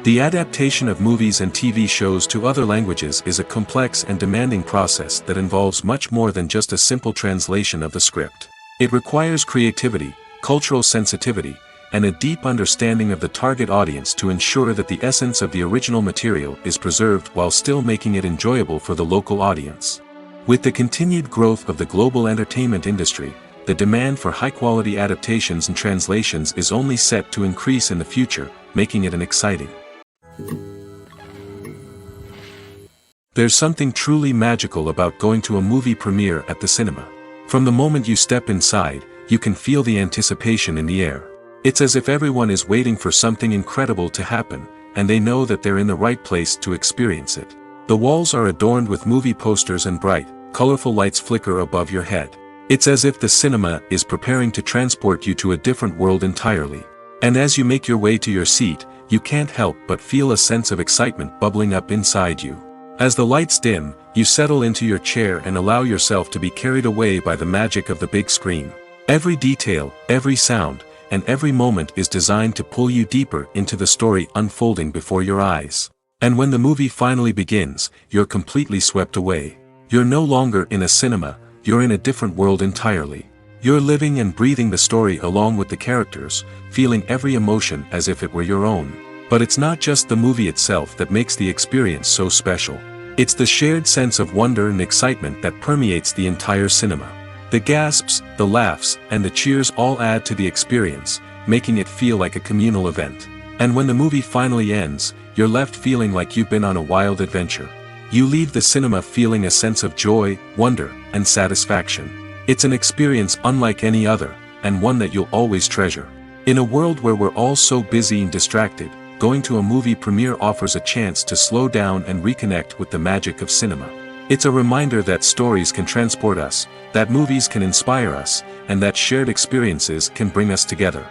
The adaptation of movies and TV shows to other languages is a complex and demanding process that involves much more than just a simple translation of the script. It requires creativity, cultural sensitivity, and a deep understanding of the target audience to ensure that the essence of the original material is preserved while still making it enjoyable for the local audience. With the continued growth of the global entertainment industry, the demand for high-quality adaptations and translations is only set to increase in the future, making it exciting. There's something truly magical about going to a movie premiere at the cinema. From the moment you step inside, you can feel the anticipation in the air. It's as if everyone is waiting for something incredible to happen, and they know that they're in the right place to experience it. The walls are adorned with movie posters and bright, colorful lights flicker above your head. It's as if the cinema is preparing to transport you to a different world entirely. And as you make your way to your seat, you can't help but feel a sense of excitement bubbling up inside you. As the lights dim, you settle into your chair and allow yourself to be carried away by the magic of the big screen. Every detail, every sound, and every moment is designed to pull you deeper into the story unfolding before your eyes. And when the movie finally begins, you're completely swept away. You're no longer in a cinema, you're in a different world entirely. You're living and breathing the story along with the characters, feeling every emotion as if it were your own. But it's not just the movie itself that makes the experience so special. It's the shared sense of wonder and excitement that permeates the entire cinema. The gasps, the laughs, and the cheers all add to the experience, making it feel like a communal event. And when the movie finally ends, you're left feeling like you've been on a wild adventure. You leave the cinema feeling a sense of joy, wonder, and satisfaction. It's an experience unlike any other, and one that you'll always treasure. In a world where we're all so busy and distracted, going to a movie premiere offers a chance to slow down and reconnect with the magic of cinema. It's a reminder that stories can transport us, that movies can inspire us, and that shared experiences can bring us together.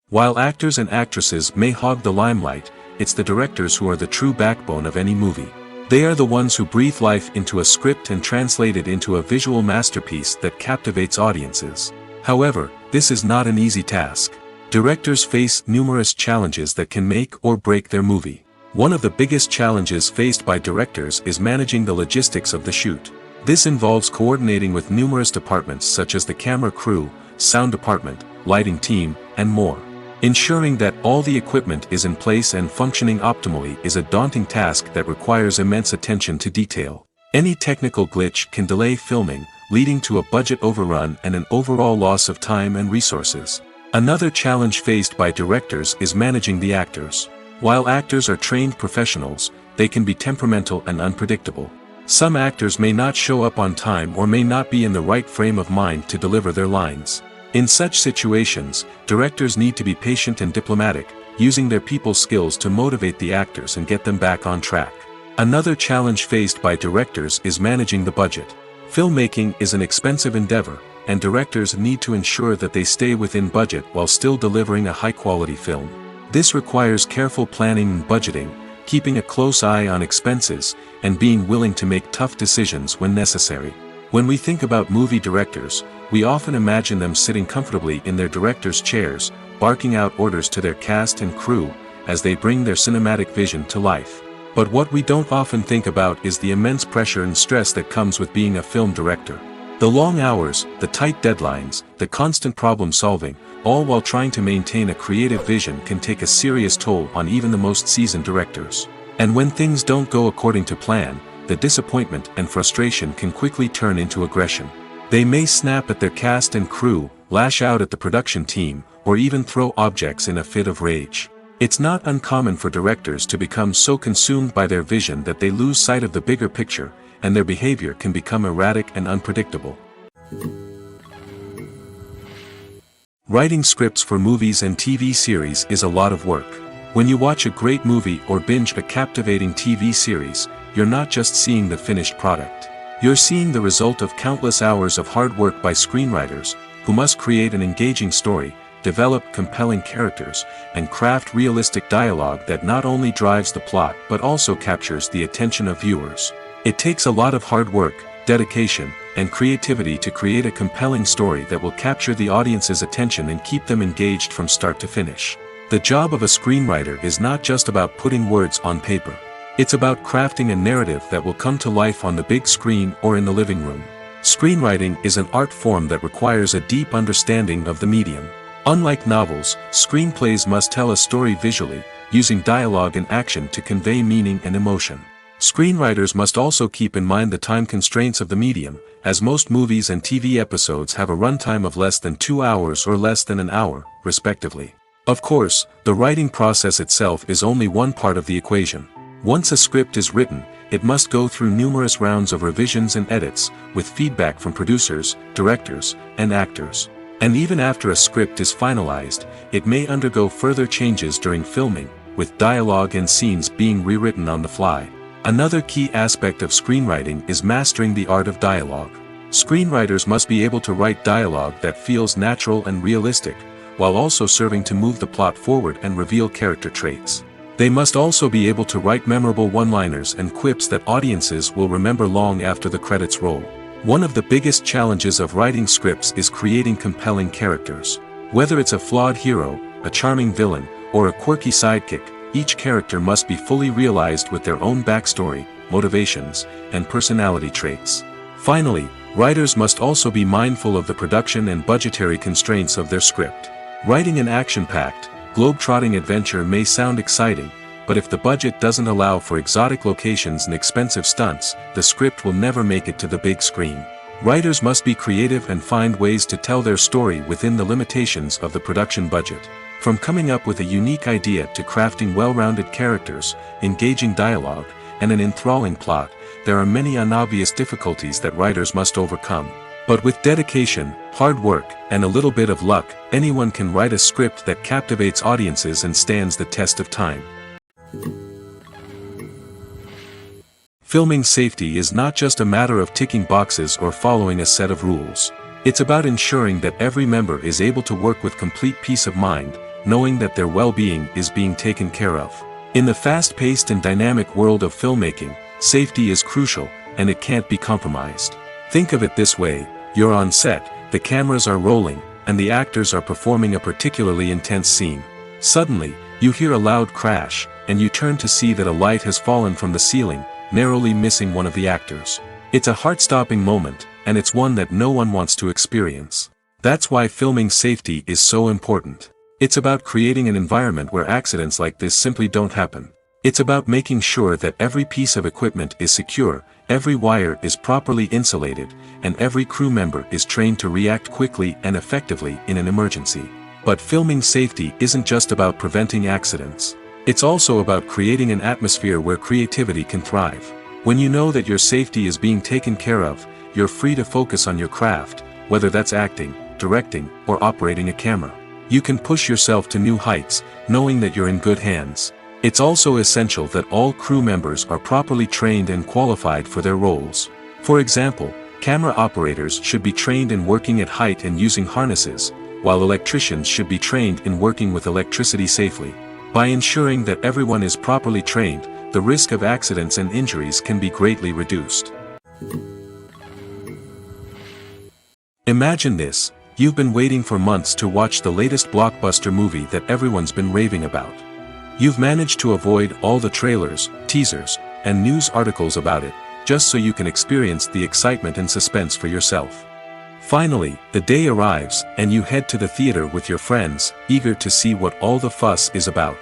While actors and actresses may hog the limelight, it's the directors who are the true backbone of any movie. They are the ones who breathe life into a script and translate it into a visual masterpiece that captivates audiences. However, this is not an easy task. Directors face numerous challenges that can make or break their movie. One of the biggest challenges faced by directors is managing the logistics of the shoot. This involves coordinating with numerous departments such as the camera crew, sound department, lighting team, and more. Ensuring that all the equipment is in place and functioning optimally is a daunting task that requires immense attention to detail. Any technical glitch can delay filming, leading to a budget overrun and an overall loss of time and resources. Another challenge faced by directors is managing the actors. While actors are trained professionals, they can be temperamental and unpredictable. Some actors may not show up on time or may not be in the right frame of mind to deliver their lines. In such situations, directors need to be patient and diplomatic, using their people skills to motivate the actors and get them back on track. Another challenge faced by directors is managing the budget. Filmmaking is an expensive endeavor, and directors need to ensure that they stay within budget while still delivering a high-quality film. This requires careful planning and budgeting, keeping a close eye on expenses, and being willing to make tough decisions when necessary. When we think about movie directors, we often imagine them sitting comfortably in their director's chairs, barking out orders to their cast and crew, as they bring their cinematic vision to life. But what we don't often think about is the immense pressure and stress that comes with being a film director. The long hours, the tight deadlines, the constant problem solving, all while trying to maintain a creative vision can take a serious toll on even the most seasoned directors. And when things don't go according to plan, the disappointment and frustration can quickly turn into aggression. They may snap at their cast and crew, lash out at the production team, or even throw objects in a fit of rage. It's not uncommon for directors to become so consumed by their vision that they lose sight of the bigger picture, and their behavior can become erratic and unpredictable. Writing scripts for movies and TV series is a lot of work. When you watch a great movie or binge a captivating TV series, you're not just seeing the finished product. You're seeing the result of countless hours of hard work by screenwriters, who must create an engaging story, develop compelling characters, and craft realistic dialogue that not only drives the plot but also captures the attention of viewers. It takes a lot of hard work, dedication, and creativity to create a compelling story that will capture the audience's attention and keep them engaged from start to finish. The job of a screenwriter is not just about putting words on paper. It's about crafting a narrative that will come to life on the big screen or in the living room. Screenwriting is an art form that requires a deep understanding of the medium. Unlike novels, screenplays must tell a story visually, using dialogue and action to convey meaning and emotion. Screenwriters must also keep in mind the time constraints of the medium, as most movies and TV episodes have a runtime of less than 2 hours or less than an hour, respectively. Of course, the writing process itself is only one part of the equation. Once a script is written, it must go through numerous rounds of revisions and edits, with feedback from producers, directors, and actors. And even after a script is finalized, it may undergo further changes during filming, with dialogue and scenes being rewritten on the fly. Another key aspect of screenwriting is mastering the art of dialogue. Screenwriters must be able to write dialogue that feels natural and realistic, while also serving to move the plot forward and reveal character traits. They must also be able to write memorable one-liners and quips that audiences will remember long after the credits roll. One of the biggest challenges of writing scripts is creating compelling characters. Whether it's a flawed hero, a charming villain, or a quirky sidekick, each character must be fully realized with their own backstory, motivations, and personality traits. Finally, writers must also be mindful of the production and budgetary constraints of their script. Writing an action-packed, globe-trotting adventure may sound exciting, but if the budget doesn't allow for exotic locations and expensive stunts, the script will never make it to the big screen. Writers must be creative and find ways to tell their story within the limitations of the production budget. From coming up with a unique idea to crafting well-rounded characters, engaging dialogue, and an enthralling plot, there are many unobvious difficulties that writers must overcome. But with dedication, hard work, and a little bit of luck, anyone can write a script that captivates audiences and stands the test of time. Filming safety is not just a matter of ticking boxes or following a set of rules. It's about ensuring that every member is able to work with complete peace of mind, knowing that their well-being is being taken care of. In the fast-paced and dynamic world of filmmaking, safety is crucial, and it can't be compromised. Think of it this way: you're on set, the cameras are rolling, and the actors are performing a particularly intense scene. Suddenly, you hear a loud crash, and you turn to see that a light has fallen from the ceiling, narrowly missing one of the actors. It's a heart-stopping moment, and it's one that no one wants to experience. That's why filming safety is so important. It's about creating an environment where accidents like this simply don't happen. It's about making sure that every piece of equipment is secure, every wire is properly insulated, and every crew member is trained to react quickly and effectively in an emergency. But filming safety isn't just about preventing accidents. It's also about creating an atmosphere where creativity can thrive. When you know that your safety is being taken care of, you're free to focus on your craft, whether that's acting, directing, or operating a camera. You can push yourself to new heights, knowing that you're in good hands. It's also essential that all crew members are properly trained and qualified for their roles. For example, camera operators should be trained in working at height and using harnesses, while electricians should be trained in working with electricity safely. By ensuring that everyone is properly trained, the risk of accidents and injuries can be greatly reduced. Imagine this: you've been waiting for months to watch the latest blockbuster movie that everyone's been raving about. You've managed to avoid all the trailers, teasers, and news articles about it, just so you can experience the excitement and suspense for yourself. Finally, the day arrives, and you head to the theater with your friends, eager to see what all the fuss is about.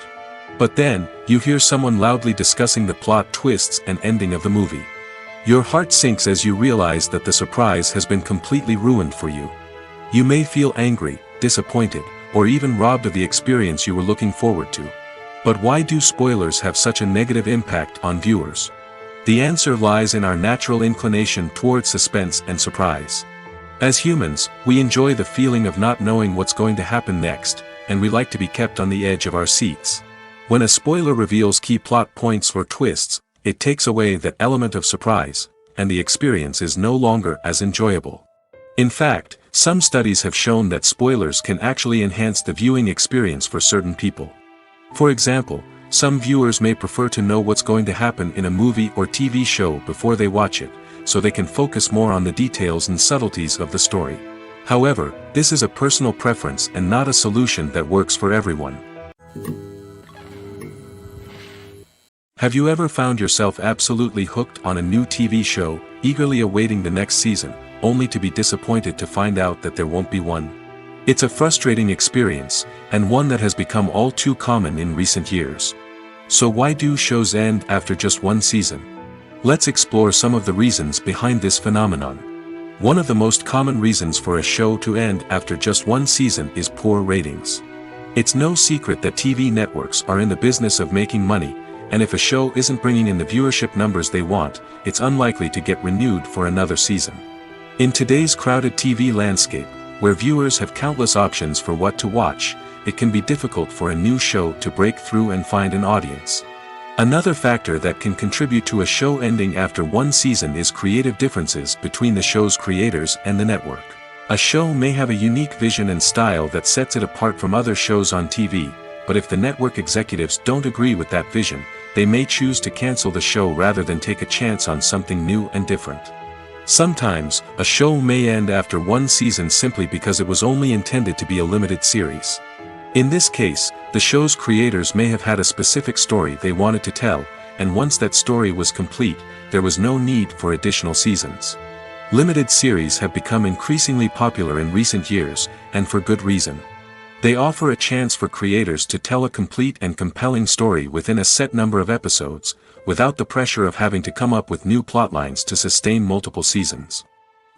But then, you hear someone loudly discussing the plot twists and ending of the movie. Your heart sinks as you realize that the surprise has been completely ruined for you. You may feel angry, disappointed, or even robbed of the experience you were looking forward to. But why do spoilers have such a negative impact on viewers? The answer lies in our natural inclination towards suspense and surprise. As humans, we enjoy the feeling of not knowing what's going to happen next, and we like to be kept on the edge of our seats. When a spoiler reveals key plot points or twists, it takes away that element of surprise, and the experience is no longer as enjoyable. In fact, some studies have shown that spoilers can actually enhance the viewing experience for certain people. For example, some viewers may prefer to know what's going to happen in a movie or TV show before they watch it, so they can focus more on the details and subtleties of the story. However, this is a personal preference and not a solution that works for everyone. Have you ever found yourself absolutely hooked on a new TV show, eagerly awaiting the next season, only to be disappointed to find out that there won't be one? It's a frustrating experience, and one that has become all too common in recent years. So why do shows end after just one season? Let's explore some of the reasons behind this phenomenon. One of the most common reasons for a show to end after just one season is poor ratings. It's no secret that TV networks are in the business of making money, and if a show isn't bringing in the viewership numbers they want, it's unlikely to get renewed for another season. In today's crowded TV landscape, where viewers have countless options for what to watch, it can be difficult for a new show to break through and find an audience. Another factor that can contribute to a show ending after one season is creative differences between the show's creators and the network. A show may have a unique vision and style that sets it apart from other shows on TV, but if the network executives don't agree with that vision, they may choose to cancel the show rather than take a chance on something new and different. Sometimes, a show may end after one season simply because it was only intended to be a limited series. In this case, the show's creators may have had a specific story they wanted to tell, and once that story was complete, there was no need for additional seasons. Limited series have become increasingly popular in recent years, and for good reason. They offer a chance for creators to tell a complete and compelling story within a set number of episodes, without the pressure of having to come up with new plotlines to sustain multiple seasons.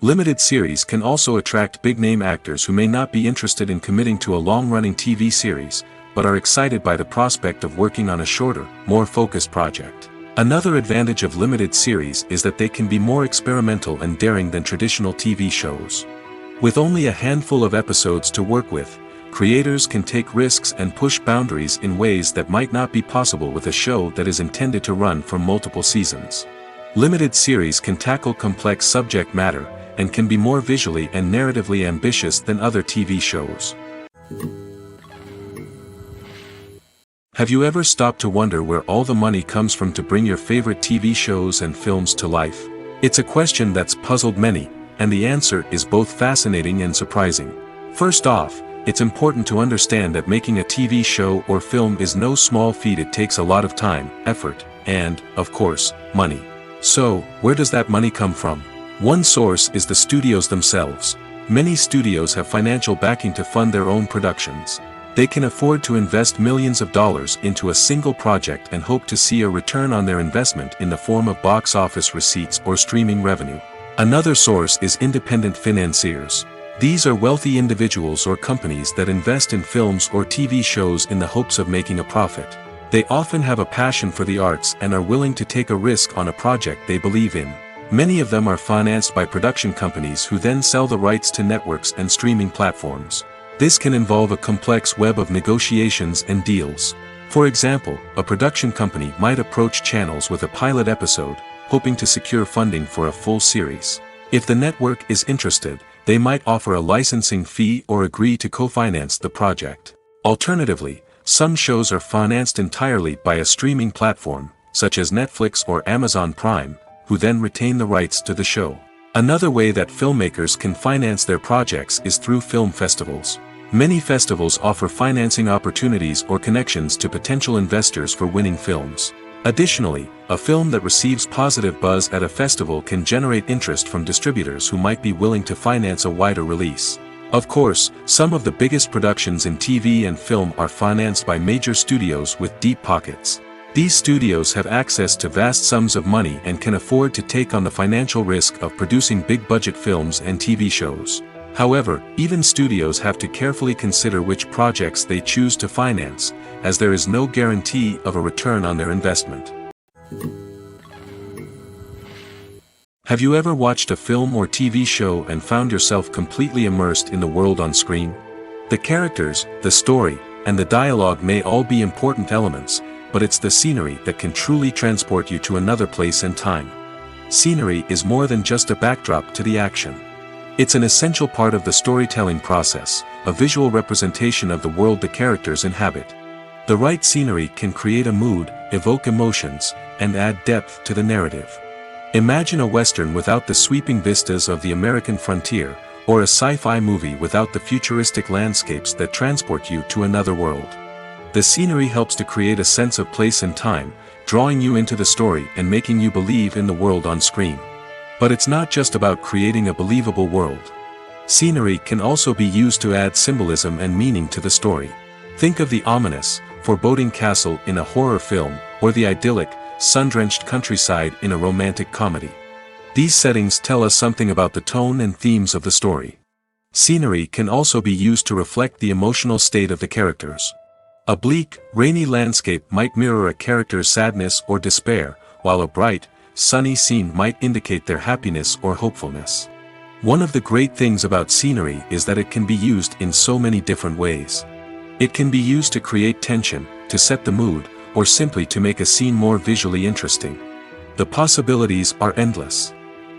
Limited series can also attract big-name actors who may not be interested in committing to a long-running TV series, but are excited by the prospect of working on a shorter, more focused project. Another advantage of limited series is that they can be more experimental and daring than traditional TV shows. With only a handful of episodes to work with, creators can take risks and push boundaries in ways that might not be possible with a show that is intended to run for multiple seasons. Limited series can tackle complex subject matter, and can be more visually and narratively ambitious than other TV shows. Have you ever stopped to wonder where all the money comes from to bring your favorite TV shows and films to life? It's a question that's puzzled many, and the answer is both fascinating and surprising. First off, it's important to understand that making a TV show or film is no small feat. It takes a lot of time, effort, and, of course, money. So, where does that money come from? One source is the studios themselves. Many studios have financial backing to fund their own productions. They can afford to invest millions of dollars into a single project and hope to see a return on their investment in the form of box office receipts or streaming revenue. Another source is independent financiers. These are wealthy individuals or companies that invest in films or TV shows in the hopes of making a profit. They often have a passion for the arts and are willing to take a risk on a project they believe in. Many of them are financed by production companies who then sell the rights to networks and streaming platforms. This can involve a complex web of negotiations and deals. For example, a production company might approach channels with a pilot episode, hoping to secure funding for a full series. If the network is interested, they might offer a licensing fee or agree to co-finance the project. Alternatively, some shows are financed entirely by a streaming platform, such as Netflix or Amazon Prime, who then retain the rights to the show. Another way that filmmakers can finance their projects is through film festivals. Many festivals offer financing opportunities or connections to potential investors for winning films. Additionally, a film that receives positive buzz at a festival can generate interest from distributors who might be willing to finance a wider release. Of course, some of the biggest productions in TV and film are financed by major studios with deep pockets. These studios have access to vast sums of money and can afford to take on the financial risk of producing big-budget films and TV shows. However, even studios have to carefully consider which projects they choose to finance, as there is no guarantee of a return on their investment. Have you ever watched a film or TV show and found yourself completely immersed in the world on screen? The characters, the story, and the dialogue may all be important elements, but it's the scenery that can truly transport you to another place and time. Scenery is more than just a backdrop to the action. It's an essential part of the storytelling process, a visual representation of the world the characters inhabit. The right scenery can create a mood, evoke emotions, and add depth to the narrative. Imagine a Western without the sweeping vistas of the American frontier, or a sci-fi movie without the futuristic landscapes that transport you to another world. The scenery helps to create a sense of place and time, drawing you into the story and making you believe in the world on screen. But it's not just about creating a believable world. Scenery can also be used to add symbolism and meaning to the story. Think of the ominous, foreboding castle in a horror film, or the idyllic, sun-drenched countryside in a romantic comedy. These settings tell us something about the tone and themes of the story. Scenery can also be used to reflect the emotional state of the characters. A bleak, rainy landscape might mirror a character's sadness or despair, while a bright, sunny scene might indicate their happiness or hopefulness. One of the great things about scenery is that it can be used in so many different ways. It can be used to create tension, to set the mood, or simply to make a scene more visually interesting. The possibilities are endless.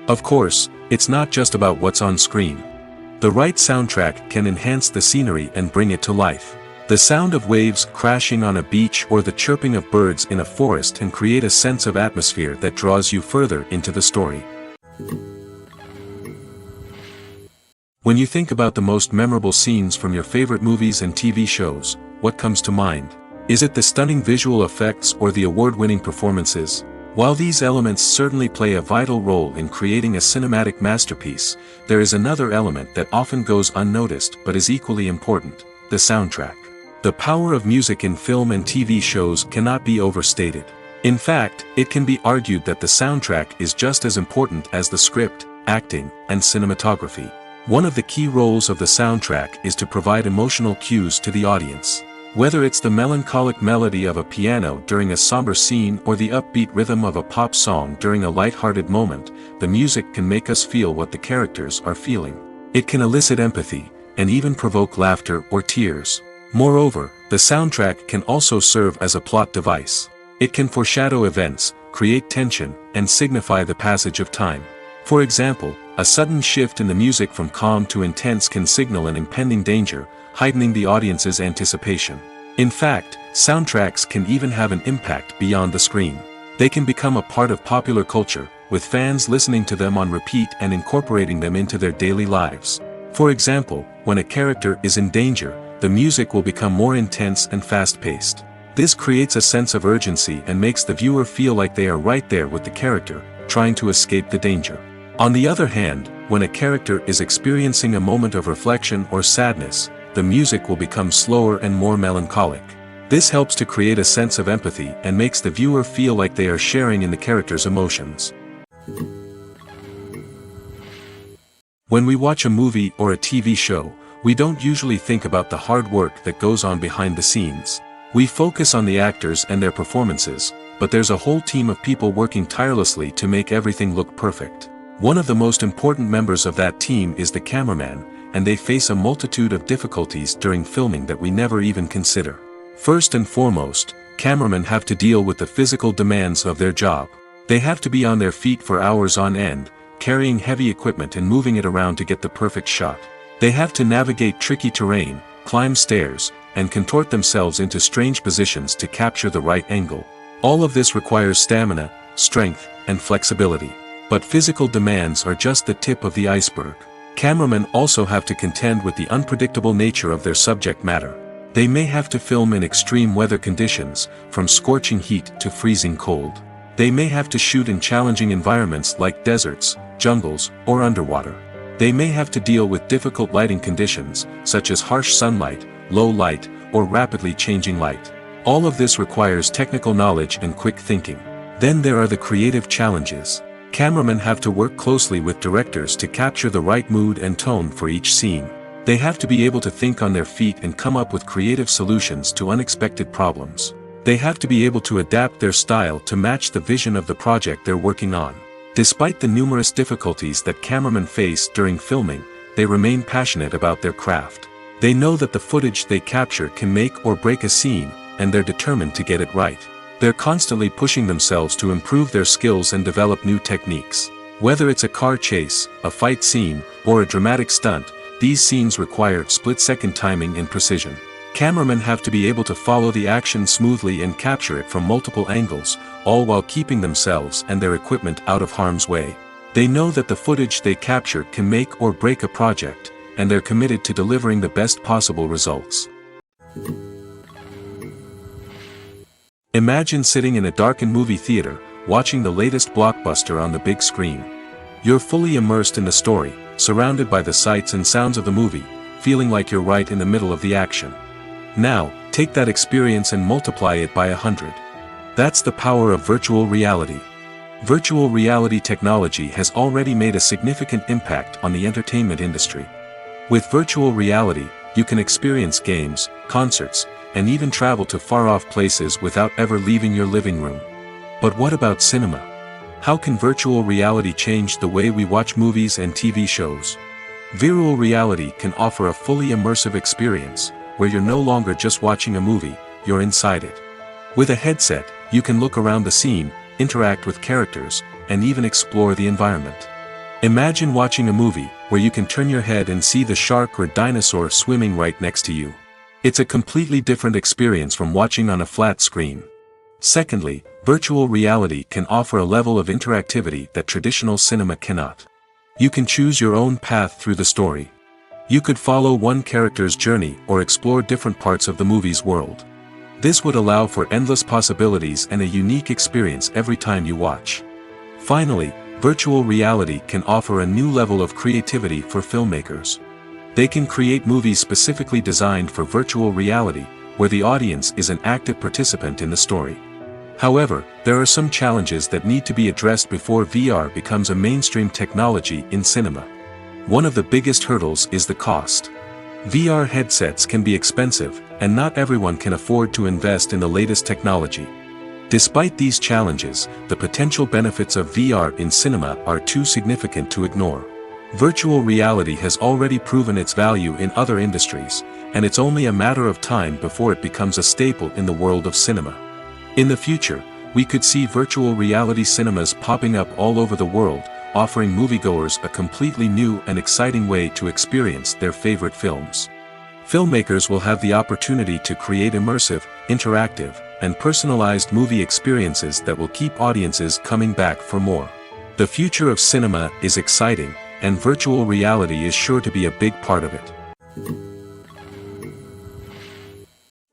Of course, it's not just about what's on screen. The right soundtrack can enhance the scenery and bring it to life. The sound of waves crashing on a beach or the chirping of birds in a forest can create a sense of atmosphere that draws you further into the story. When you think about the most memorable scenes from your favorite movies and TV shows, what comes to mind? Is it the stunning visual effects or the award-winning performances? While these elements certainly play a vital role in creating a cinematic masterpiece, there is another element that often goes unnoticed but is equally important: the soundtrack. The power of music in film and TV shows cannot be overstated. In fact, it can be argued that the soundtrack is just as important as the script, acting, and cinematography. One of the key roles of the soundtrack is to provide emotional cues to the audience. Whether it's the melancholic melody of a piano during a somber scene or the upbeat rhythm of a pop song during a light-hearted moment, the music can make us feel what the characters are feeling. It can elicit empathy, and even provoke laughter or tears. Moreover, the soundtrack can also serve as a plot device. It can foreshadow events, create tension, and signify the passage of time. For example, a sudden shift in the music from calm to intense can signal an impending danger, heightening the audience's anticipation. In fact, soundtracks can even have an impact beyond the screen. They can become a part of popular culture, with fans listening to them on repeat and incorporating them into their daily lives. For example, when a character is in danger, the music will become more intense and fast-paced. This creates a sense of urgency and makes the viewer feel like they are right there with the character, trying to escape the danger. On the other hand, when a character is experiencing a moment of reflection or sadness, the music will become slower and more melancholic. This helps to create a sense of empathy and makes the viewer feel like they are sharing in the character's emotions. When we watch a movie or a TV show, we don't usually think about the hard work that goes on behind the scenes. We focus on the actors and their performances, but there's a whole team of people working tirelessly to make everything look perfect. One of the most important members of that team is the cameraman, and they face a multitude of difficulties during filming that we never even consider. First and foremost, cameramen have to deal with the physical demands of their job. They have to be on their feet for hours on end, carrying heavy equipment and moving it around to get the perfect shot. They have to navigate tricky terrain, climb stairs, and contort themselves into strange positions to capture the right angle. All of this requires stamina, strength, and flexibility. But physical demands are just the tip of the iceberg. Cameramen also have to contend with the unpredictable nature of their subject matter. They may have to film in extreme weather conditions, from scorching heat to freezing cold. They may have to shoot in challenging environments like deserts, jungles, or underwater. They may have to deal with difficult lighting conditions, such as harsh sunlight, low light, or rapidly changing light. All of this requires technical knowledge and quick thinking. Then there are the creative challenges. Cameramen have to work closely with directors to capture the right mood and tone for each scene. They have to be able to think on their feet and come up with creative solutions to unexpected problems. They have to be able to adapt their style to match the vision of the project they're working on. Despite the numerous difficulties that cameramen face during filming, they remain passionate about their craft. They know that the footage they capture can make or break a scene, and they're determined to get it right. They're constantly pushing themselves to improve their skills and develop new techniques. Whether it's a car chase, a fight scene, or a dramatic stunt, these scenes require split-second timing and precision. Cameramen have to be able to follow the action smoothly and capture it from multiple angles, all while keeping themselves and their equipment out of harm's way. They know that the footage they capture can make or break a project, and they're committed to delivering the best possible results. Imagine sitting in a darkened movie theater, watching the latest blockbuster on the big screen. You're fully immersed in the story, surrounded by the sights and sounds of the movie, feeling like you're right in the middle of the action. Now, take that experience and multiply it by 100. That's the power of virtual reality. Virtual reality technology has already made a significant impact on the entertainment industry. With virtual reality, you can experience games, concerts, and even travel to far-off places without ever leaving your living room. But what about cinema? How can virtual reality change the way we watch movies and TV shows? Virtual reality can offer a fully immersive experience, where you're no longer just watching a movie, you're inside it. With a headset, you can look around the scene, interact with characters, and even explore the environment. Imagine watching a movie, where you can turn your head and see the shark or dinosaur swimming right next to you. It's a completely different experience from watching on a flat screen. Secondly, virtual reality can offer a level of interactivity that traditional cinema cannot. You can choose your own path through the story. You could follow one character's journey or explore different parts of the movie's world. This would allow for endless possibilities and a unique experience every time you watch. Finally, virtual reality can offer a new level of creativity for filmmakers. They can create movies specifically designed for virtual reality, where the audience is an active participant in the story. However, there are some challenges that need to be addressed before VR becomes a mainstream technology in cinema. One of the biggest hurdles is the cost. VR headsets can be expensive, and not everyone can afford to invest in the latest technology. Despite these challenges, the potential benefits of VR in cinema are too significant to ignore. Virtual reality has already proven its value in other industries, and it's only a matter of time before it becomes a staple in the world of cinema. In the future, we could see virtual reality cinemas popping up all over the world, offering moviegoers a completely new and exciting way to experience their favorite films. Filmmakers will have the opportunity to create immersive, interactive, and personalized movie experiences that will keep audiences coming back for more. The future of cinema is exciting, and virtual reality is sure to be a big part of it.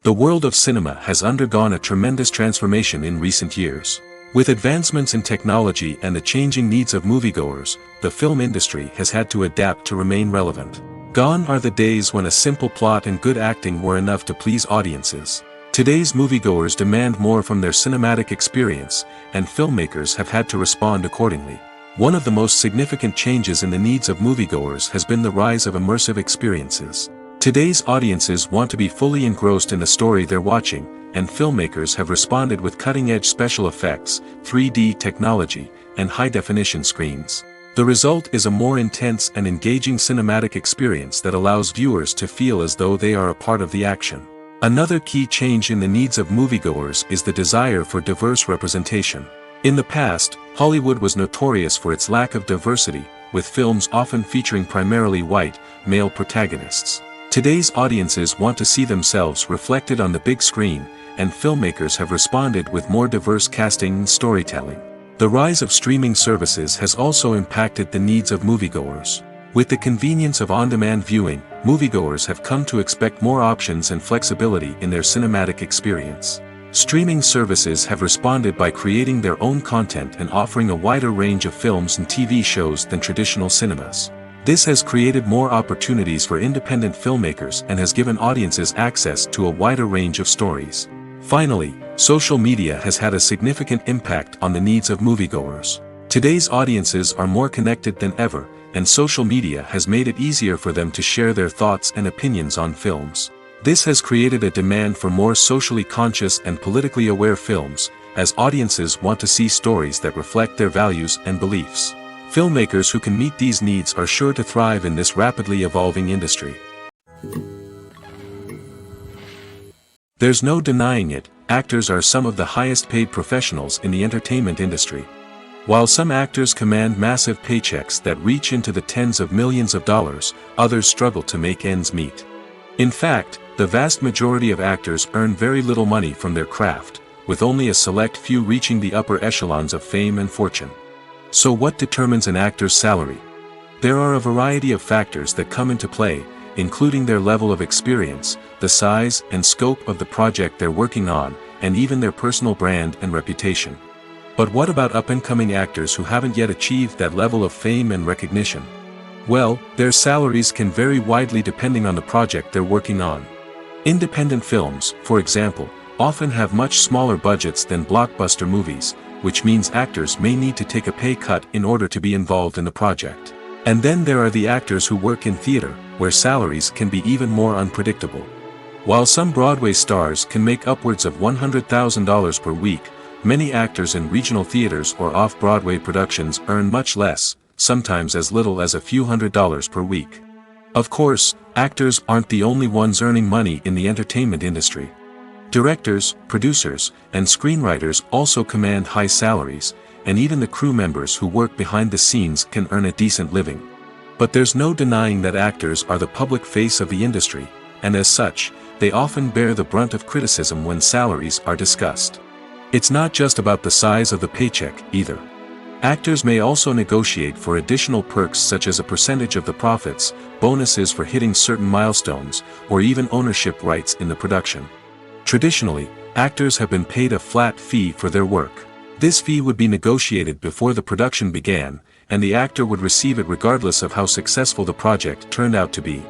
The world of cinema has undergone a tremendous transformation in recent years. With advancements in technology and the changing needs of moviegoers, the film industry has had to adapt to remain relevant. Gone are the days when a simple plot and good acting were enough to please audiences. Today's moviegoers demand more from their cinematic experience, and filmmakers have had to respond accordingly. One of the most significant changes in the needs of moviegoers has been the rise of immersive experiences. Today's audiences want to be fully engrossed in the story they're watching, and filmmakers have responded with cutting-edge special effects, 3D technology, and high-definition screens. The result is a more intense and engaging cinematic experience that allows viewers to feel as though they are a part of the action. Another key change in the needs of moviegoers is the desire for diverse representation. In the past, Hollywood was notorious for its lack of diversity, with films often featuring primarily white, male protagonists. Today's audiences want to see themselves reflected on the big screen, and filmmakers have responded with more diverse casting and storytelling. The rise of streaming services has also impacted the needs of moviegoers. With the convenience of on-demand viewing, moviegoers have come to expect more options and flexibility in their cinematic experience. Streaming services have responded by creating their own content and offering a wider range of films and TV shows than traditional cinemas. This has created more opportunities for independent filmmakers and has given audiences access to a wider range of stories. Finally, social media has had a significant impact on the needs of moviegoers. Today's audiences are more connected than ever, and social media has made it easier for them to share their thoughts and opinions on films. This has created a demand for more socially conscious and politically aware films, as audiences want to see stories that reflect their values and beliefs. Filmmakers who can meet these needs are sure to thrive in this rapidly evolving industry. There's no denying it, actors are some of the highest paid professionals in the entertainment industry. While some actors command massive paychecks that reach into the tens of millions of dollars, others struggle to make ends meet. In fact, the vast majority of actors earn very little money from their craft, with only a select few reaching the upper echelons of fame and fortune. So what determines an actor's salary? There are a variety of factors that come into play, including their level of experience, the size and scope of the project they're working on, and even their personal brand and reputation. But what about up-and-coming actors who haven't yet achieved that level of fame and recognition? Well, their salaries can vary widely depending on the project they're working on. Independent films, for example, often have much smaller budgets than blockbuster movies, which means actors may need to take a pay cut in order to be involved in the project. And then there are the actors who work in theater, where salaries can be even more unpredictable. While some Broadway stars can make upwards of $100,000 per week, many actors in regional theaters or off-Broadway productions earn much less, sometimes as little as a few $100s per week. Of course, actors aren't the only ones earning money in the entertainment industry. Directors, producers, and screenwriters also command high salaries, and even the crew members who work behind the scenes can earn a decent living. But there's no denying that actors are the public face of the industry, and as such, they often bear the brunt of criticism when salaries are discussed. It's not just about the size of the paycheck, either. Actors may also negotiate for additional perks such as a percentage of the profits, bonuses for hitting certain milestones, or even ownership rights in the production. Traditionally, actors have been paid a flat fee for their work. This fee would be negotiated before the production began, and the actor would receive it regardless of how successful the project turned out to be.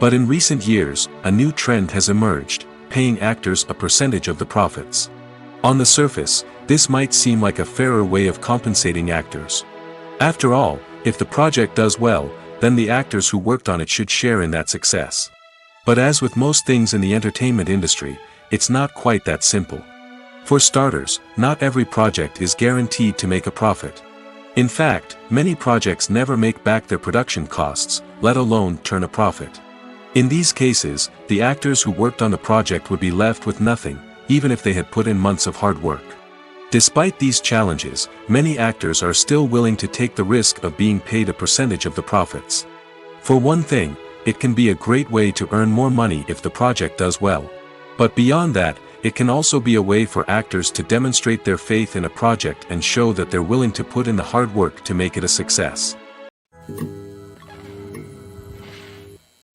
But in recent years, a new trend has emerged, paying actors a percentage of the profits. On the surface, this might seem like a fairer way of compensating actors. After all, if the project does well, then the actors who worked on it should share in that success. But as with most things in the entertainment industry, it's not quite that simple. For starters, not every project is guaranteed to make a profit. In fact, many projects never make back their production costs, let alone turn a profit. In these cases, the actors who worked on the project would be left with nothing, even if they had put in months of hard work. Despite these challenges, many actors are still willing to take the risk of being paid a percentage of the profits. For one thing, it can be a great way to earn more money if the project does well. But beyond that, it can also be a way for actors to demonstrate their faith in a project and show that they're willing to put in the hard work to make it a success.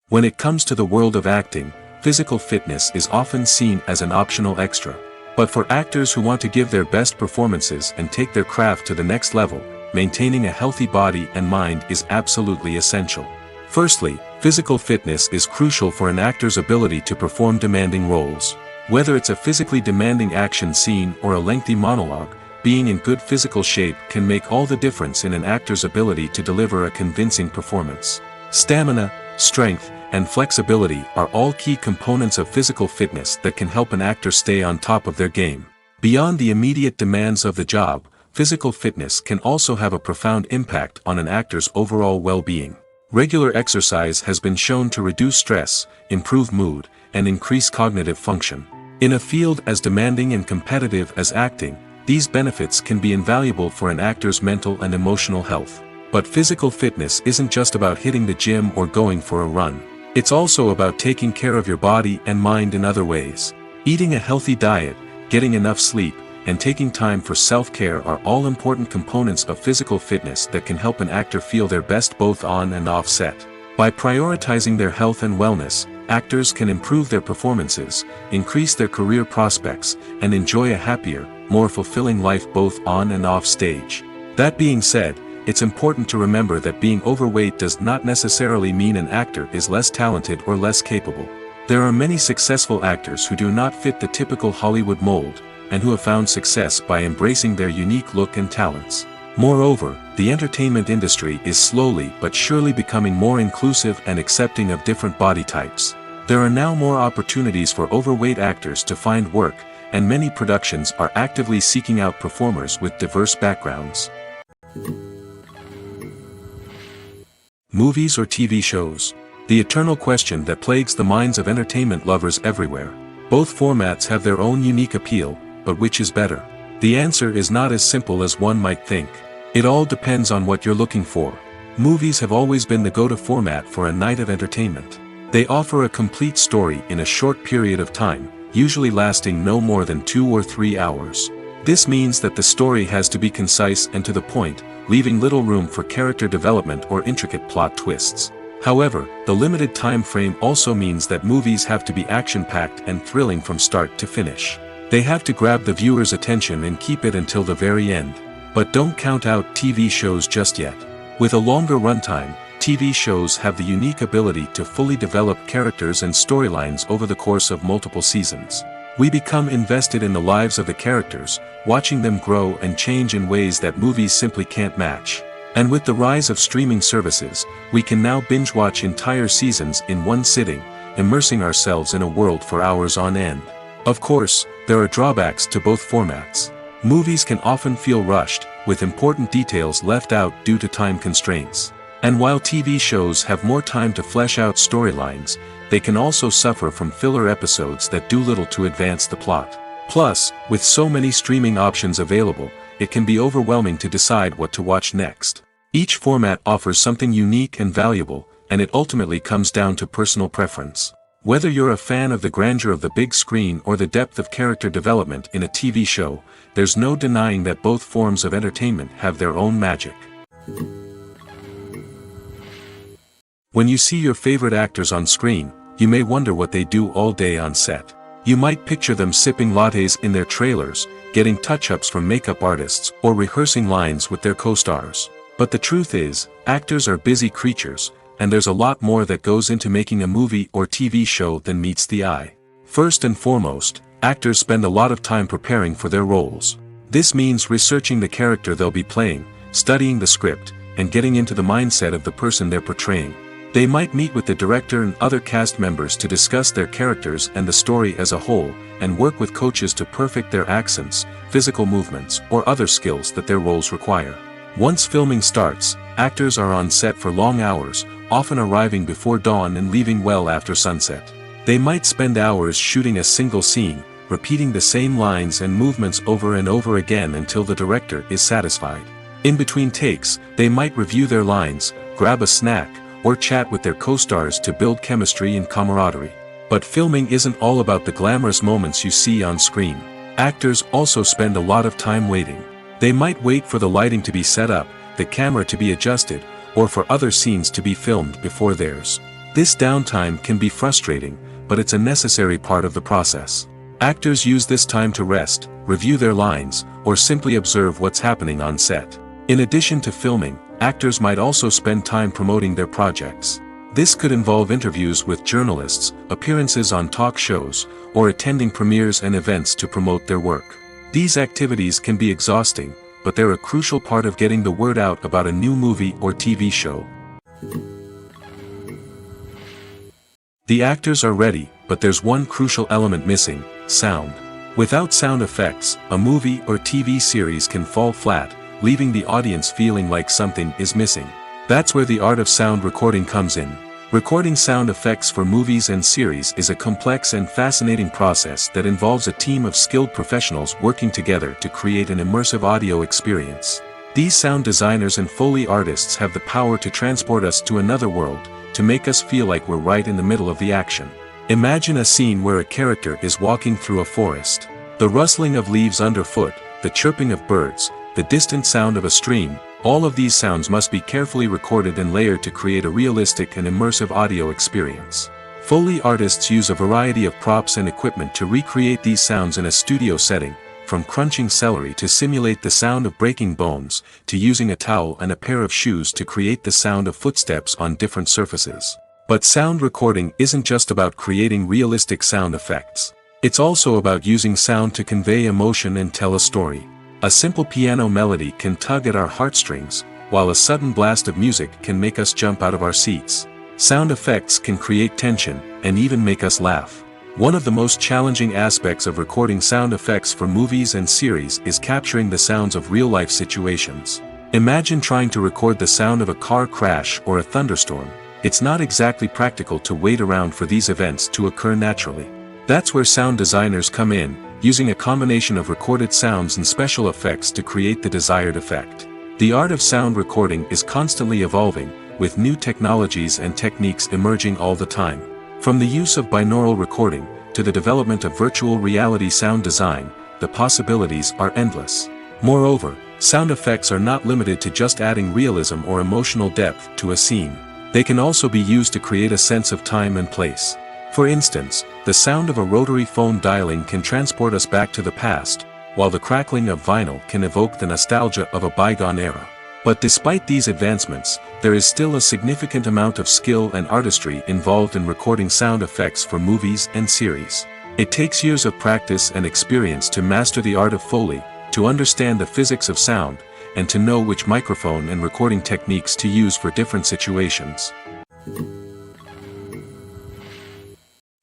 When it comes to the world of acting, physical fitness is often seen as an optional extra. But for actors who want to give their best performances and take their craft to the next level, maintaining a healthy body and mind is absolutely essential. Firstly, physical fitness is crucial for an actor's ability to perform demanding roles. Whether it's a physically demanding action scene or a lengthy monologue, being in good physical shape can make all the difference in an actor's ability to deliver a convincing performance. Stamina, strength, and flexibility are all key components of physical fitness that can help an actor stay on top of their game. Beyond the immediate demands of the job, physical fitness can also have a profound impact on an actor's overall well-being. Regular exercise has been shown to reduce stress, improve mood, and increase cognitive function. In a field as demanding and competitive as acting, these benefits can be invaluable for an actor's mental and emotional health. But physical fitness isn't just about hitting the gym or going for a run. It's also about taking care of your body and mind in other ways. Eating a healthy diet, getting enough sleep, and taking time for self-care are all important components of physical fitness that can help an actor feel their best both on and off set. By prioritizing their health and wellness, actors can improve their performances, increase their career prospects, and enjoy a happier, more fulfilling life both on and off stage. That being said, it's important to remember that being overweight does not necessarily mean an actor is less talented or less capable. There are many successful actors who do not fit the typical Hollywood mold, and who have found success by embracing their unique look and talents. Moreover, the entertainment industry is slowly but surely becoming more inclusive and accepting of different body types. There are now more opportunities for overweight actors to find work, and many productions are actively seeking out performers with diverse backgrounds. Movies or TV shows? The eternal question that plagues the minds of entertainment lovers everywhere. Both formats have their own unique appeal, but which is better? The answer is not as simple as one might think. It all depends on what you're looking for. Movies have always been the go-to format for a night of entertainment. They offer a complete story in a short period of time, usually lasting no more than 2 or 3 hours. This means that the story has to be concise and to the point, leaving little room for character development or intricate plot twists. However, the limited time frame also means that movies have to be action-packed and thrilling from start to finish. They have to grab the viewer's attention and keep it until the very end. But don't count out TV shows just yet. With a longer runtime, TV shows have the unique ability to fully develop characters and storylines over the course of multiple seasons. We become invested in the lives of the characters, watching them grow and change in ways that movies simply can't match. And with the rise of streaming services, we can now binge-watch entire seasons in one sitting, immersing ourselves in a world for hours on end. Of course, there are drawbacks to both formats. Movies can often feel rushed, with important details left out due to time constraints. And while TV shows have more time to flesh out storylines, they can also suffer from filler episodes that do little to advance the plot. Plus, with so many streaming options available, it can be overwhelming to decide what to watch next. Each format offers something unique and valuable, and it ultimately comes down to personal preference. Whether you're a fan of the grandeur of the big screen or the depth of character development in a TV show, there's no denying that both forms of entertainment have their own magic. When you see your favorite actors on screen, you may wonder what they do all day on set. You might picture them sipping lattes in their trailers, getting touch-ups from makeup artists, or rehearsing lines with their co-stars. But the truth is, actors are busy creatures, and there's a lot more that goes into making a movie or TV show than meets the eye. First and foremost, actors spend a lot of time preparing for their roles. This means researching the character they'll be playing, studying the script, and getting into the mindset of the person they're portraying. They might meet with the director and other cast members to discuss their characters and the story as a whole, and work with coaches to perfect their accents, physical movements, or other skills that their roles require. Once filming starts, actors are on set for long hours, often arriving before dawn and leaving well after sunset. They might spend hours shooting a single scene, repeating the same lines and movements over and over again until the director is satisfied. In between takes, they might review their lines, grab a snack, or chat with their co-stars to build chemistry and camaraderie. But filming isn't all about the glamorous moments you see on screen. Actors also spend a lot of time waiting. They might wait for the lighting to be set up, the camera to be adjusted, or for other scenes to be filmed before theirs. This downtime can be frustrating, but it's a necessary part of the process. Actors use this time to rest, review their lines, or simply observe what's happening on set. In addition to filming, actors might also spend time promoting their projects. This could involve interviews with journalists, appearances on talk shows, or attending premieres and events to promote their work. These activities can be exhausting, but they're a crucial part of getting the word out about a new movie or TV show. The actors are ready, but there's one crucial element missing: sound. Without sound effects, a movie or TV series can fall flat, leaving the audience feeling like something is missing. That's where the art of sound recording comes in. Recording sound effects for movies and series is a complex and fascinating process that involves a team of skilled professionals working together to create an immersive audio experience. These sound designers and Foley artists have the power to transport us to another world, to make us feel like we're right in the middle of the action. Imagine a scene where a character is walking through a forest. The rustling of leaves underfoot, the chirping of birds, the distant sound of a stream, all of these sounds must be carefully recorded and layered to create a realistic and immersive audio experience. Foley artists use a variety of props and equipment to recreate these sounds in a studio setting, from crunching celery to simulate the sound of breaking bones, to using a towel and a pair of shoes to create the sound of footsteps on different surfaces. But sound recording isn't just about creating realistic sound effects. It's also about using sound to convey emotion and tell a story. A simple piano melody can tug at our heartstrings, while a sudden blast of music can make us jump out of our seats. Sound effects can create tension, and even make us laugh. One of the most challenging aspects of recording sound effects for movies and series is capturing the sounds of real-life situations. Imagine trying to record the sound of a car crash or a thunderstorm. It's not exactly practical to wait around for these events to occur naturally. That's where sound designers come in, using a combination of recorded sounds and special effects to create the desired effect. The art of sound recording is constantly evolving, with new technologies and techniques emerging all the time. From the use of binaural recording, to the development of virtual reality sound design, the possibilities are endless. Moreover, sound effects are not limited to just adding realism or emotional depth to a scene. They can also be used to create a sense of time and place. For instance, the sound of a rotary phone dialing can transport us back to the past, while the crackling of vinyl can evoke the nostalgia of a bygone era. But despite these advancements, there is still a significant amount of skill and artistry involved in recording sound effects for movies and series. It takes years of practice and experience to master the art of Foley, to understand the physics of sound, and to know which microphone and recording techniques to use for different situations.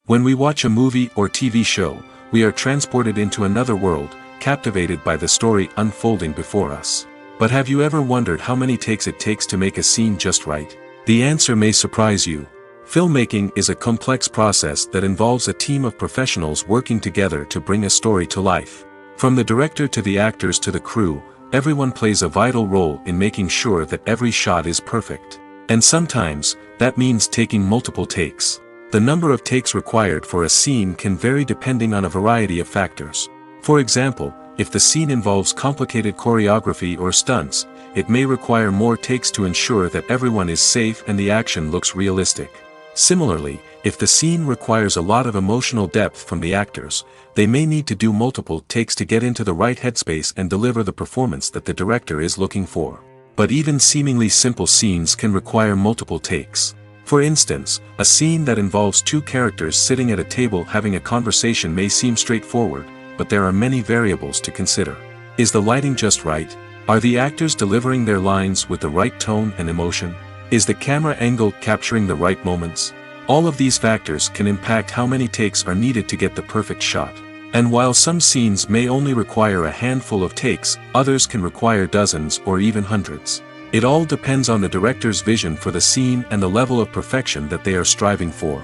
When we watch a movie or TV show, we are transported into another world, captivated by the story unfolding before us. But have you ever wondered how many takes it takes to make a scene just right? The answer may surprise you. Filmmaking is a complex process that involves a team of professionals working together to bring a story to life. From the director to the actors to the crew, everyone plays a vital role in making sure that every shot is perfect. And sometimes, that means taking multiple takes. The number of takes required for a scene can vary depending on a variety of factors. For example, if the scene involves complicated choreography or stunts, it may require more takes to ensure that everyone is safe and the action looks realistic. Similarly, if the scene requires a lot of emotional depth from the actors, they may need to do multiple takes to get into the right headspace and deliver the performance that the director is looking for. But even seemingly simple scenes can require multiple takes. For instance, a scene that involves two characters sitting at a table having a conversation may seem straightforward, but there are many variables to consider. Is the lighting just right? Are the actors delivering their lines with the right tone and emotion? Is the camera angle capturing the right moments? All of these factors can impact how many takes are needed to get the perfect shot. And while some scenes may only require a handful of takes, others can require dozens or even hundreds. It all depends on the director's vision for the scene and the level of perfection that they are striving for.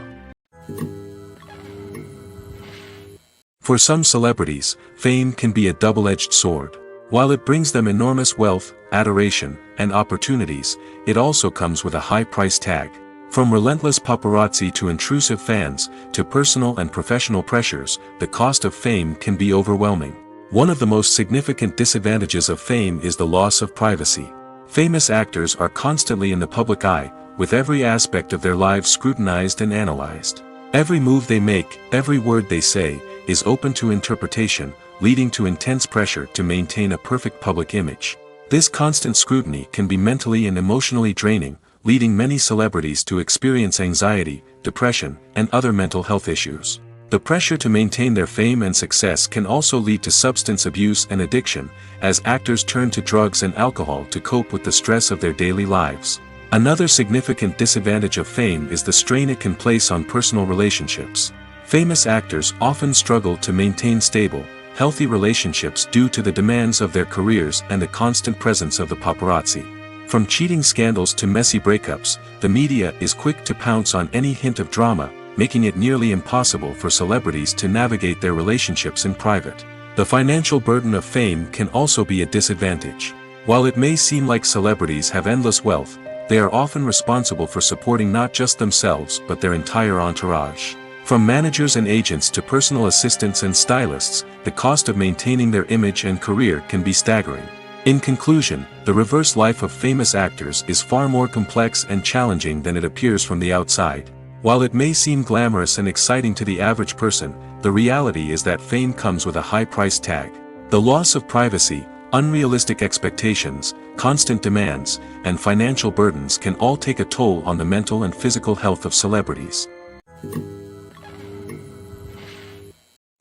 For some celebrities, fame can be a double-edged sword. While it brings them enormous wealth, adoration, and opportunities, it also comes with a high price tag. From relentless paparazzi to intrusive fans, to personal and professional pressures, the cost of fame can be overwhelming. One of the most significant disadvantages of fame is the loss of privacy. Famous actors are constantly in the public eye, with every aspect of their lives scrutinized and analyzed. Every move they make, every word they say, is open to interpretation, leading to intense pressure to maintain a perfect public image. This constant scrutiny can be mentally and emotionally draining, leading many celebrities to experience anxiety, depression, and other mental health issues. The pressure to maintain their fame and success can also lead to substance abuse and addiction, as actors turn to drugs and alcohol to cope with the stress of their daily lives. Another significant disadvantage of fame is the strain it can place on personal relationships. Famous actors often struggle to maintain stable, healthy relationships due to the demands of their careers and the constant presence of the paparazzi. From cheating scandals to messy breakups, the media is quick to pounce on any hint of drama, making it nearly impossible for celebrities to navigate their relationships in private. The financial burden of fame can also be a disadvantage. While it may seem like celebrities have endless wealth, they are often responsible for supporting not just themselves but their entire entourage. From managers and agents to personal assistants and stylists, the cost of maintaining their image and career can be staggering. In conclusion, the reverse life of famous actors is far more complex and challenging than it appears from the outside. While it may seem glamorous and exciting to the average person, the reality is that fame comes with a high price tag. The loss of privacy, unrealistic expectations, constant demands, and financial burdens can all take a toll on the mental and physical health of celebrities.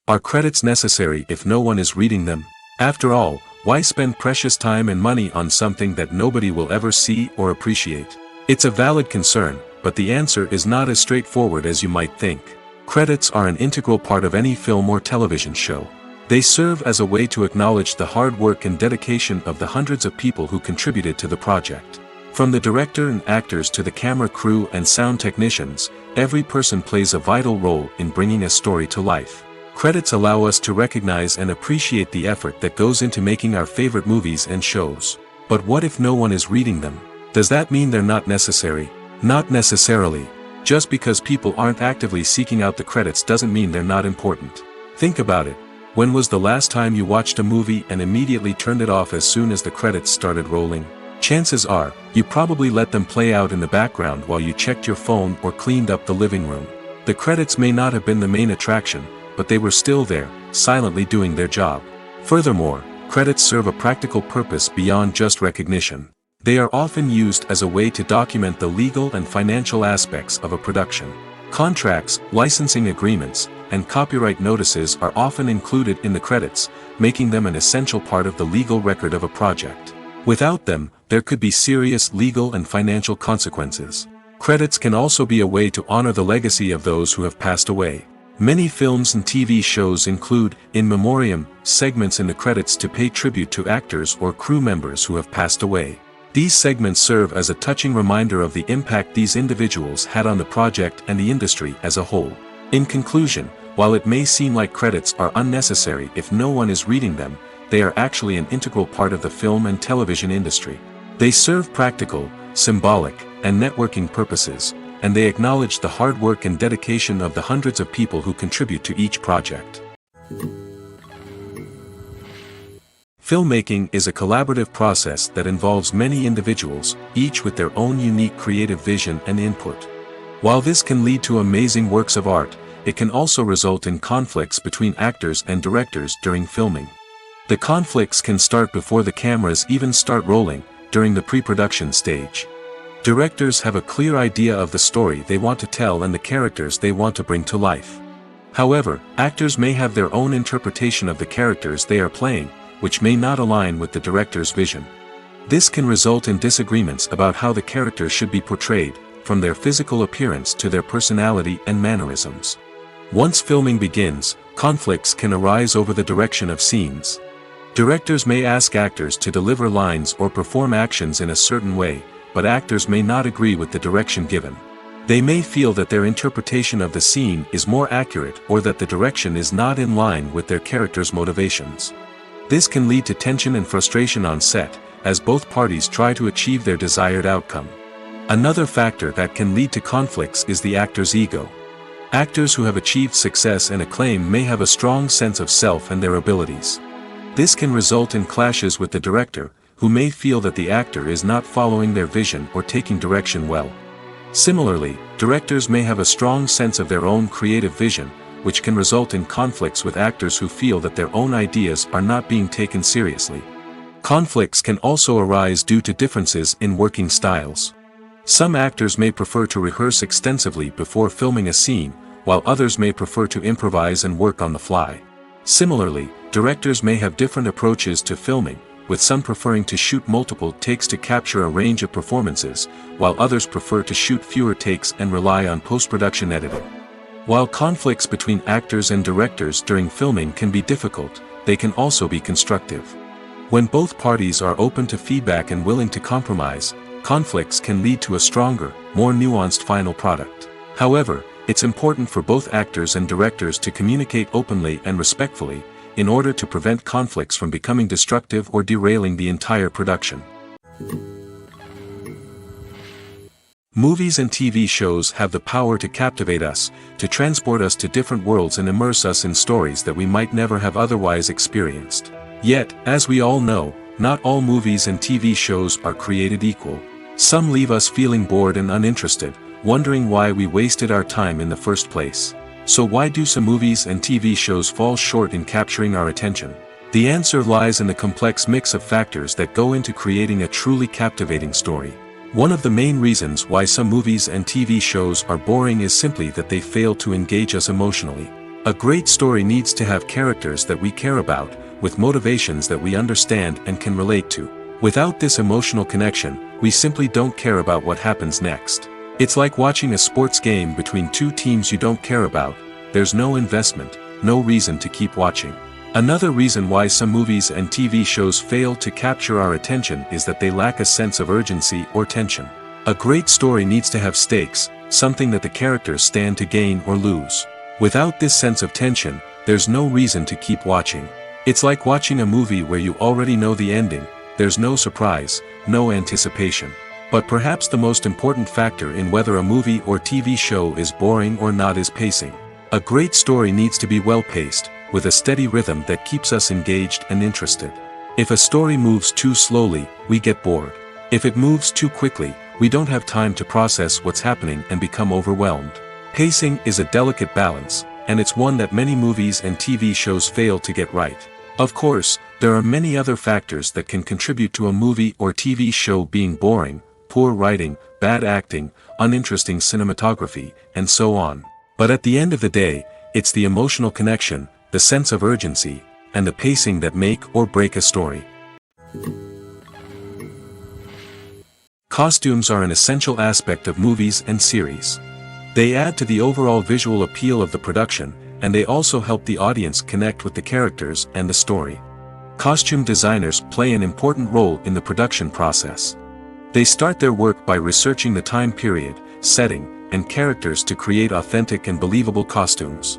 Are credits necessary if no one is reading them? After all, why spend precious time and money on something that nobody will ever see or appreciate? It's a valid concern, but the answer is not as straightforward as you might think. Credits are an integral part of any film or television show. They serve as a way to acknowledge the hard work and dedication of the hundreds of people who contributed to the project. From the director and actors to the camera crew and sound technicians, every person plays a vital role in bringing a story to life. Credits allow us to recognize and appreciate the effort that goes into making our favorite movies and shows. But what if no one is reading them? Does that mean they're not necessary? Not necessarily. Just because people aren't actively seeking out the credits doesn't mean they're not important. Think about it. When was the last time you watched a movie and immediately turned it off as soon as the credits started rolling? Chances are, you probably let them play out in the background while you checked your phone or cleaned up the living room. The credits may not have been the main attraction, but they were still there, silently doing their job. Furthermore, credits serve a practical purpose beyond just recognition. They are often used as a way to document the legal and financial aspects of a production. Contracts, licensing agreements, and copyright notices are often included in the credits, making them an essential part of the legal record of a project. Without them, there could be serious legal and financial consequences. Credits can also be a way to honor the legacy of those who have passed away. Many films and TV shows include, in memoriam, segments in the credits to pay tribute to actors or crew members who have passed away. These segments serve as a touching reminder of the impact these individuals had on the project and the industry as a whole. In conclusion, while it may seem like credits are unnecessary if no one is reading them, they are actually an integral part of the film and television industry. They serve practical, symbolic, and networking purposes, and they acknowledge the hard work and dedication of the hundreds of people who contribute to each project. Filmmaking is a collaborative process that involves many individuals, each with their own unique creative vision and input. While this can lead to amazing works of art, it can also result in conflicts between actors and directors during filming. The conflicts can start before the cameras even start rolling, during the pre-production stage. Directors have a clear idea of the story they want to tell and the characters they want to bring to life. However, actors may have their own interpretation of the characters they are playing, which may not align with the director's vision. This can result in disagreements about how the characters should be portrayed, from their physical appearance to their personality and mannerisms. Once filming begins, conflicts can arise over the direction of scenes. Directors may ask actors to deliver lines or perform actions in a certain way, but actors may not agree with the direction given. They may feel that their interpretation of the scene is more accurate or that the direction is not in line with their character's motivations. This can lead to tension and frustration on set, as both parties try to achieve their desired outcome. Another factor that can lead to conflicts is the actor's ego. Actors who have achieved success and acclaim may have a strong sense of self and their abilities. This can result in clashes with the director, who may feel that the actor is not following their vision or taking direction well. Similarly, directors may have a strong sense of their own creative vision, which can result in conflicts with actors who feel that their own ideas are not being taken seriously. Conflicts can also arise due to differences in working styles. Some actors may prefer to rehearse extensively before filming a scene, while others may prefer to improvise and work on the fly. Similarly, directors may have different approaches to filming, with some preferring to shoot multiple takes to capture a range of performances, while others prefer to shoot fewer takes and rely on post-production editing. While conflicts between actors and directors during filming can be difficult, they can also be constructive. When both parties are open to feedback and willing to compromise, conflicts can lead to a stronger, more nuanced final product. However, it's important for both actors and directors to communicate openly and respectfully, in order to prevent conflicts from becoming destructive or derailing the entire production. Movies and TV shows have the power to captivate us, to transport us to different worlds and immerse us in stories that we might never have otherwise experienced. Yet, as we all know, not all movies and TV shows are created equal. Some leave us feeling bored and uninterested, wondering why we wasted our time in the first place. So why do some movies and TV shows fall short in capturing our attention? The answer lies in the complex mix of factors that go into creating a truly captivating story. One of the main reasons why some movies and TV shows are boring is simply that they fail to engage us emotionally. A great story needs to have characters that we care about, with motivations that we understand and can relate to. Without this emotional connection, we simply don't care about what happens next. It's like watching a sports game between two teams you don't care about. There's no investment, no reason to keep watching. Another reason why some movies and TV shows fail to capture our attention is that they lack a sense of urgency or tension. A great story needs to have stakes, something that the characters stand to gain or lose. Without this sense of tension, there's no reason to keep watching. It's like watching a movie where you already know the ending. There's no surprise, no anticipation. But perhaps the most important factor in whether a movie or TV show is boring or not is pacing. A great story needs to be well-paced, with a steady rhythm that keeps us engaged and interested. If a story moves too slowly, we get bored. If it moves too quickly, we don't have time to process what's happening and become overwhelmed. Pacing is a delicate balance, and it's one that many movies and TV shows fail to get right. Of course, there are many other factors that can contribute to a movie or TV show being boring: poor writing, bad acting, uninteresting cinematography, and so on. But at the end of the day, it's the emotional connection, the sense of urgency, and the pacing that make or break a story. Costumes are an essential aspect of movies and series. They add to the overall visual appeal of the production, and they also help the audience connect with the characters and the story. Costume designers play an important role in the production process. They start their work by researching the time period, setting, and characters to create authentic and believable costumes.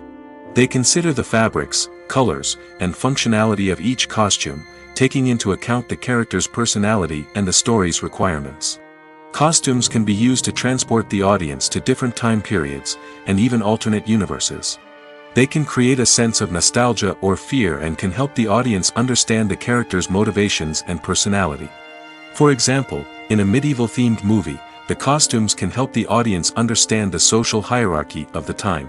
They consider the fabrics, colors, and functionality of each costume, taking into account the character's personality and the story's requirements. Costumes can be used to transport the audience to different time periods, and even alternate universes. They can create a sense of nostalgia or fear and can help the audience understand the character's motivations and personality. For example, in a medieval-themed movie, the costumes can help the audience understand the social hierarchy of the time.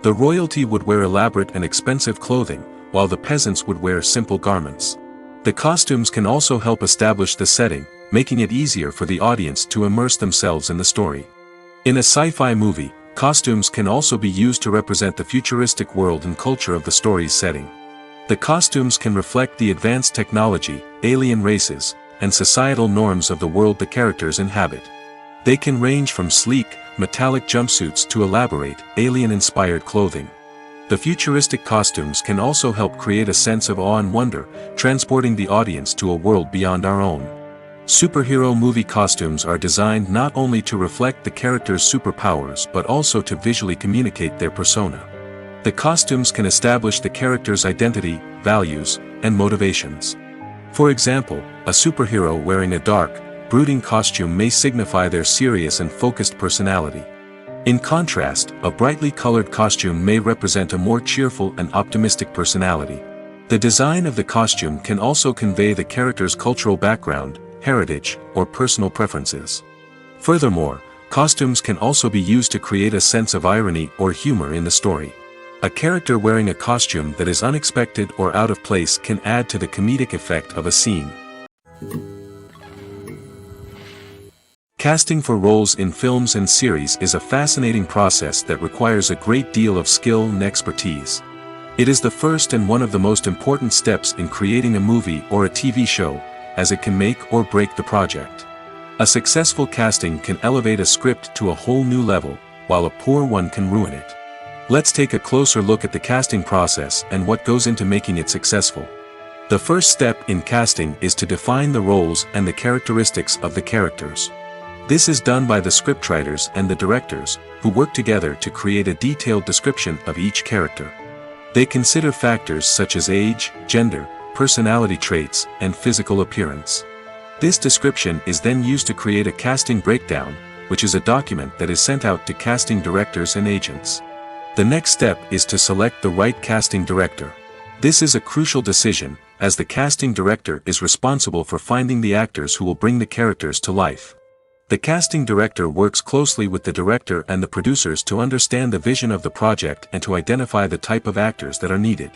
The royalty would wear elaborate and expensive clothing, while the peasants would wear simple garments. The costumes can also help establish the setting, making it easier for the audience to immerse themselves in the story. In a sci-fi movie, costumes can also be used to represent the futuristic world and culture of the story's setting. The costumes can reflect the advanced technology, alien races, and societal norms of the world the characters inhabit. They can range from sleek, metallic jumpsuits to elaborate, alien-inspired clothing. The futuristic costumes can also help create a sense of awe and wonder, transporting the audience to a world beyond our own. Superhero movie costumes are designed not only to reflect the character's superpowers but also to visually communicate their persona. The costumes can establish the character's identity, values, and motivations. For example, a superhero wearing a dark, brooding costume may signify their serious and focused personality. In contrast, a brightly colored costume may represent a more cheerful and optimistic personality. The design of the costume can also convey the character's cultural background, heritage, or personal preferences. Furthermore, costumes can also be used to create a sense of irony or humor in the story. A character wearing a costume that is unexpected or out of place can add to the comedic effect of a scene. Casting for roles in films and series is a fascinating process that requires a great deal of skill and expertise. It is the first and one of the most important steps in creating a movie or a TV show, as it can make or break the project. A successful casting can elevate a script to a whole new level, while a poor one can ruin it. Let's take a closer look at the casting process and what goes into making it successful. The first step in casting is to define the roles and the characteristics of the characters. This is done by the scriptwriters and the directors, who work together to create a detailed description of each character. They consider factors such as age, gender, personality traits, and physical appearance. This description is then used to create a casting breakdown, which is a document that is sent out to casting directors and agents. The next step is to select the right casting director. This is a crucial decision, as the casting director is responsible for finding the actors who will bring the characters to life. The casting director works closely with the director and the producers to understand the vision of the project and to identify the type of actors that are needed.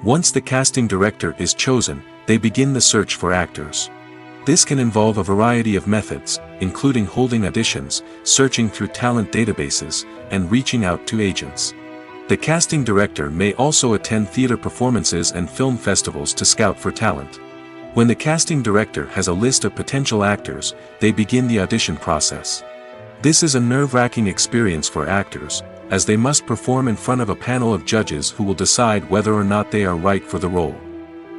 Once the casting director is chosen, they begin the search for actors. This can involve a variety of methods, including holding auditions, searching through talent databases, and reaching out to agents. The casting director may also attend theater performances and film festivals to scout for talent. When the casting director has a list of potential actors, they begin the audition process. This is a nerve-wracking experience for actors, as they must perform in front of a panel of judges who will decide whether or not they are right for the role.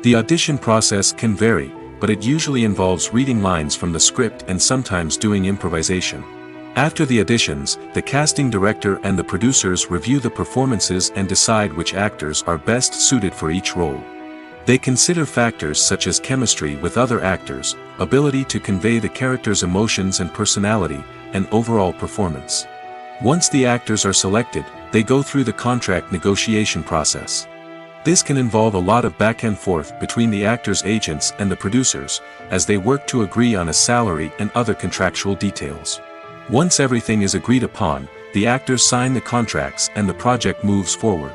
The audition process can vary, but it usually involves reading lines from the script and sometimes doing improvisation. After the auditions, the casting director and the producers review the performances and decide which actors are best suited for each role. They consider factors such as chemistry with other actors, ability to convey the character's emotions and personality, and overall performance. Once the actors are selected, they go through the contract negotiation process. This can involve a lot of back and forth between the actors' agents and the producers, as they work to agree on a salary and other contractual details. Once everything is agreed upon, the actors sign the contracts and the project moves forward.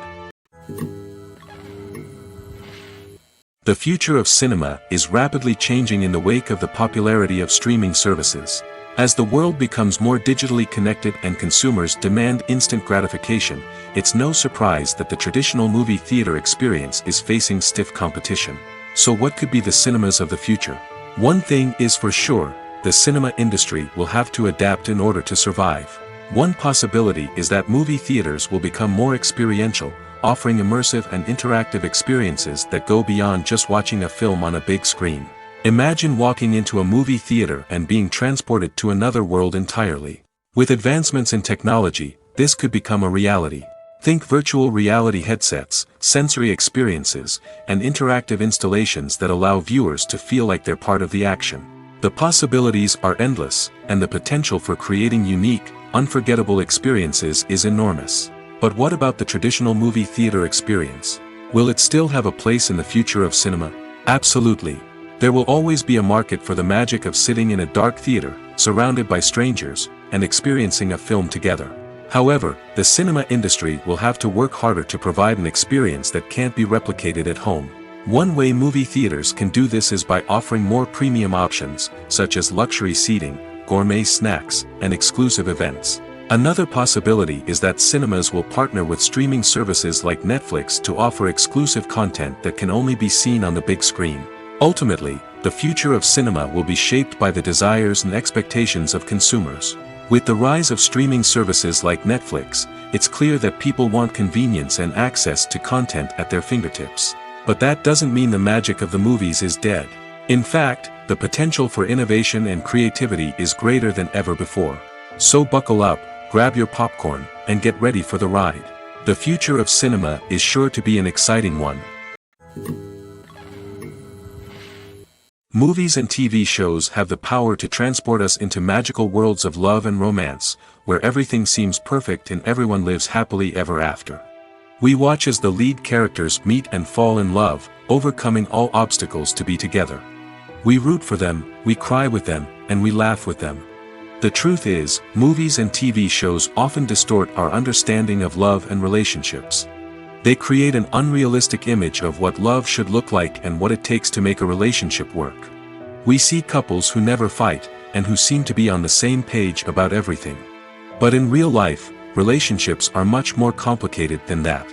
The future of cinema is rapidly changing in the wake of the popularity of streaming services. As the world becomes more digitally connected and consumers demand instant gratification, it's no surprise that the traditional movie theater experience is facing stiff competition. So what could be the cinemas of the future? One thing is for sure, the cinema industry will have to adapt in order to survive. One possibility is that movie theaters will become more experiential, offering immersive and interactive experiences that go beyond just watching a film on a big screen. Imagine walking into a movie theater and being transported to another world entirely. With advancements in technology, this could become a reality. Think virtual reality headsets, sensory experiences, and interactive installations that allow viewers to feel like they're part of the action. The possibilities are endless, and the potential for creating unique, unforgettable experiences is enormous. But what about the traditional movie theater experience? Will it still have a place in the future of cinema? Absolutely. There will always be a market for the magic of sitting in a dark theater, surrounded by strangers, and experiencing a film together. However, the cinema industry will have to work harder to provide an experience that can't be replicated at home. One way movie theaters can do this is by offering more premium options, such as luxury seating, gourmet snacks, and exclusive events. Another possibility is that cinemas will partner with streaming services like Netflix to offer exclusive content that can only be seen on the big screen. Ultimately, the future of cinema will be shaped by the desires and expectations of consumers. With the rise of streaming services like Netflix, it's clear that people want convenience and access to content at their fingertips. But that doesn't mean the magic of the movies is dead. In fact, the potential for innovation and creativity is greater than ever before. So buckle up, grab your popcorn, and get ready for the ride. The future of cinema is sure to be an exciting one. Movies and TV shows have the power to transport us into magical worlds of love and romance, where everything seems perfect and everyone lives happily ever after. We watch as the lead characters meet and fall in love, overcoming all obstacles to be together. We root for them, we cry with them, and we laugh with them. The truth is, movies and TV shows often distort our understanding of love and relationships. They create an unrealistic image of what love should look like and what it takes to make a relationship work. We see couples who never fight, and who seem to be on the same page about everything. But in real life, relationships are much more complicated than that.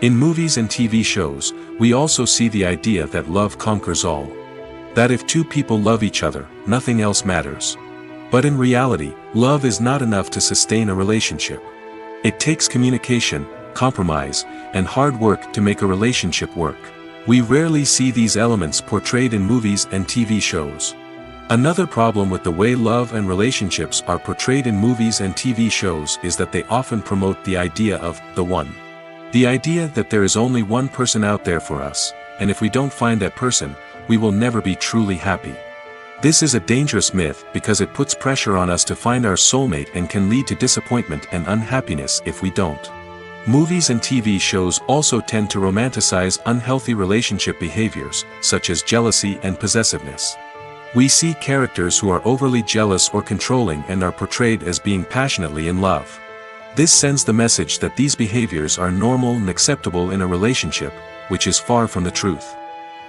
In movies and TV shows, we also see the idea that love conquers all. That if two people love each other, nothing else matters. But in reality, love is not enough to sustain a relationship. It takes communication, compromise, and hard work to make a relationship work. We rarely see these elements portrayed in movies and TV shows. Another problem with the way love and relationships are portrayed in movies and TV shows is that they often promote the idea of the one. The idea that there is only one person out there for us, and if we don't find that person, we will never be truly happy. This is a dangerous myth because it puts pressure on us to find our soulmate and can lead to disappointment and unhappiness if we don't. Movies and TV shows also tend to romanticize unhealthy relationship behaviors, such as jealousy and possessiveness. We see characters who are overly jealous or controlling and are portrayed as being passionately in love. This sends the message that these behaviors are normal and acceptable in a relationship, which is far from the truth.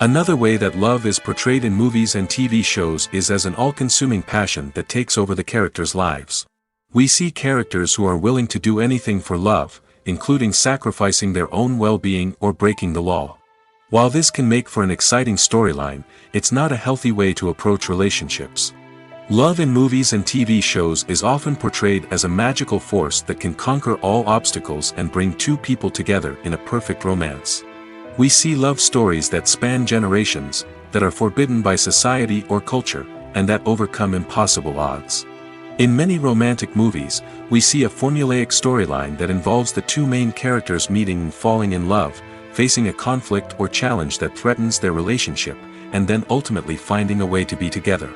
Another way that love is portrayed in movies and TV shows is as an all-consuming passion that takes over the characters' lives. We see characters who are willing to do anything for love, including sacrificing their own well-being or breaking the law. While this can make for an exciting storyline, it's not a healthy way to approach relationships. Love in movies and TV shows is often portrayed as a magical force that can conquer all obstacles and bring two people together in a perfect romance. We see love stories that span generations, that are forbidden by society or culture, and that overcome impossible odds. In many romantic movies, we see a formulaic storyline that involves the two main characters meeting and falling in love, facing a conflict or challenge that threatens their relationship, and then ultimately finding a way to be together.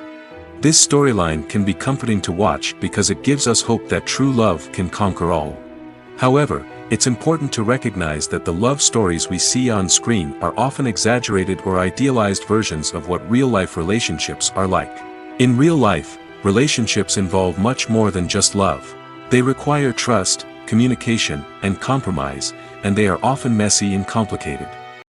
This storyline can be comforting to watch because it gives us hope that true love can conquer all. However, it's important to recognize that the love stories we see on screen are often exaggerated or idealized versions of what real-life relationships are like. In real life, relationships involve much more than just love. They require trust, communication, and compromise, and they are often messy and complicated.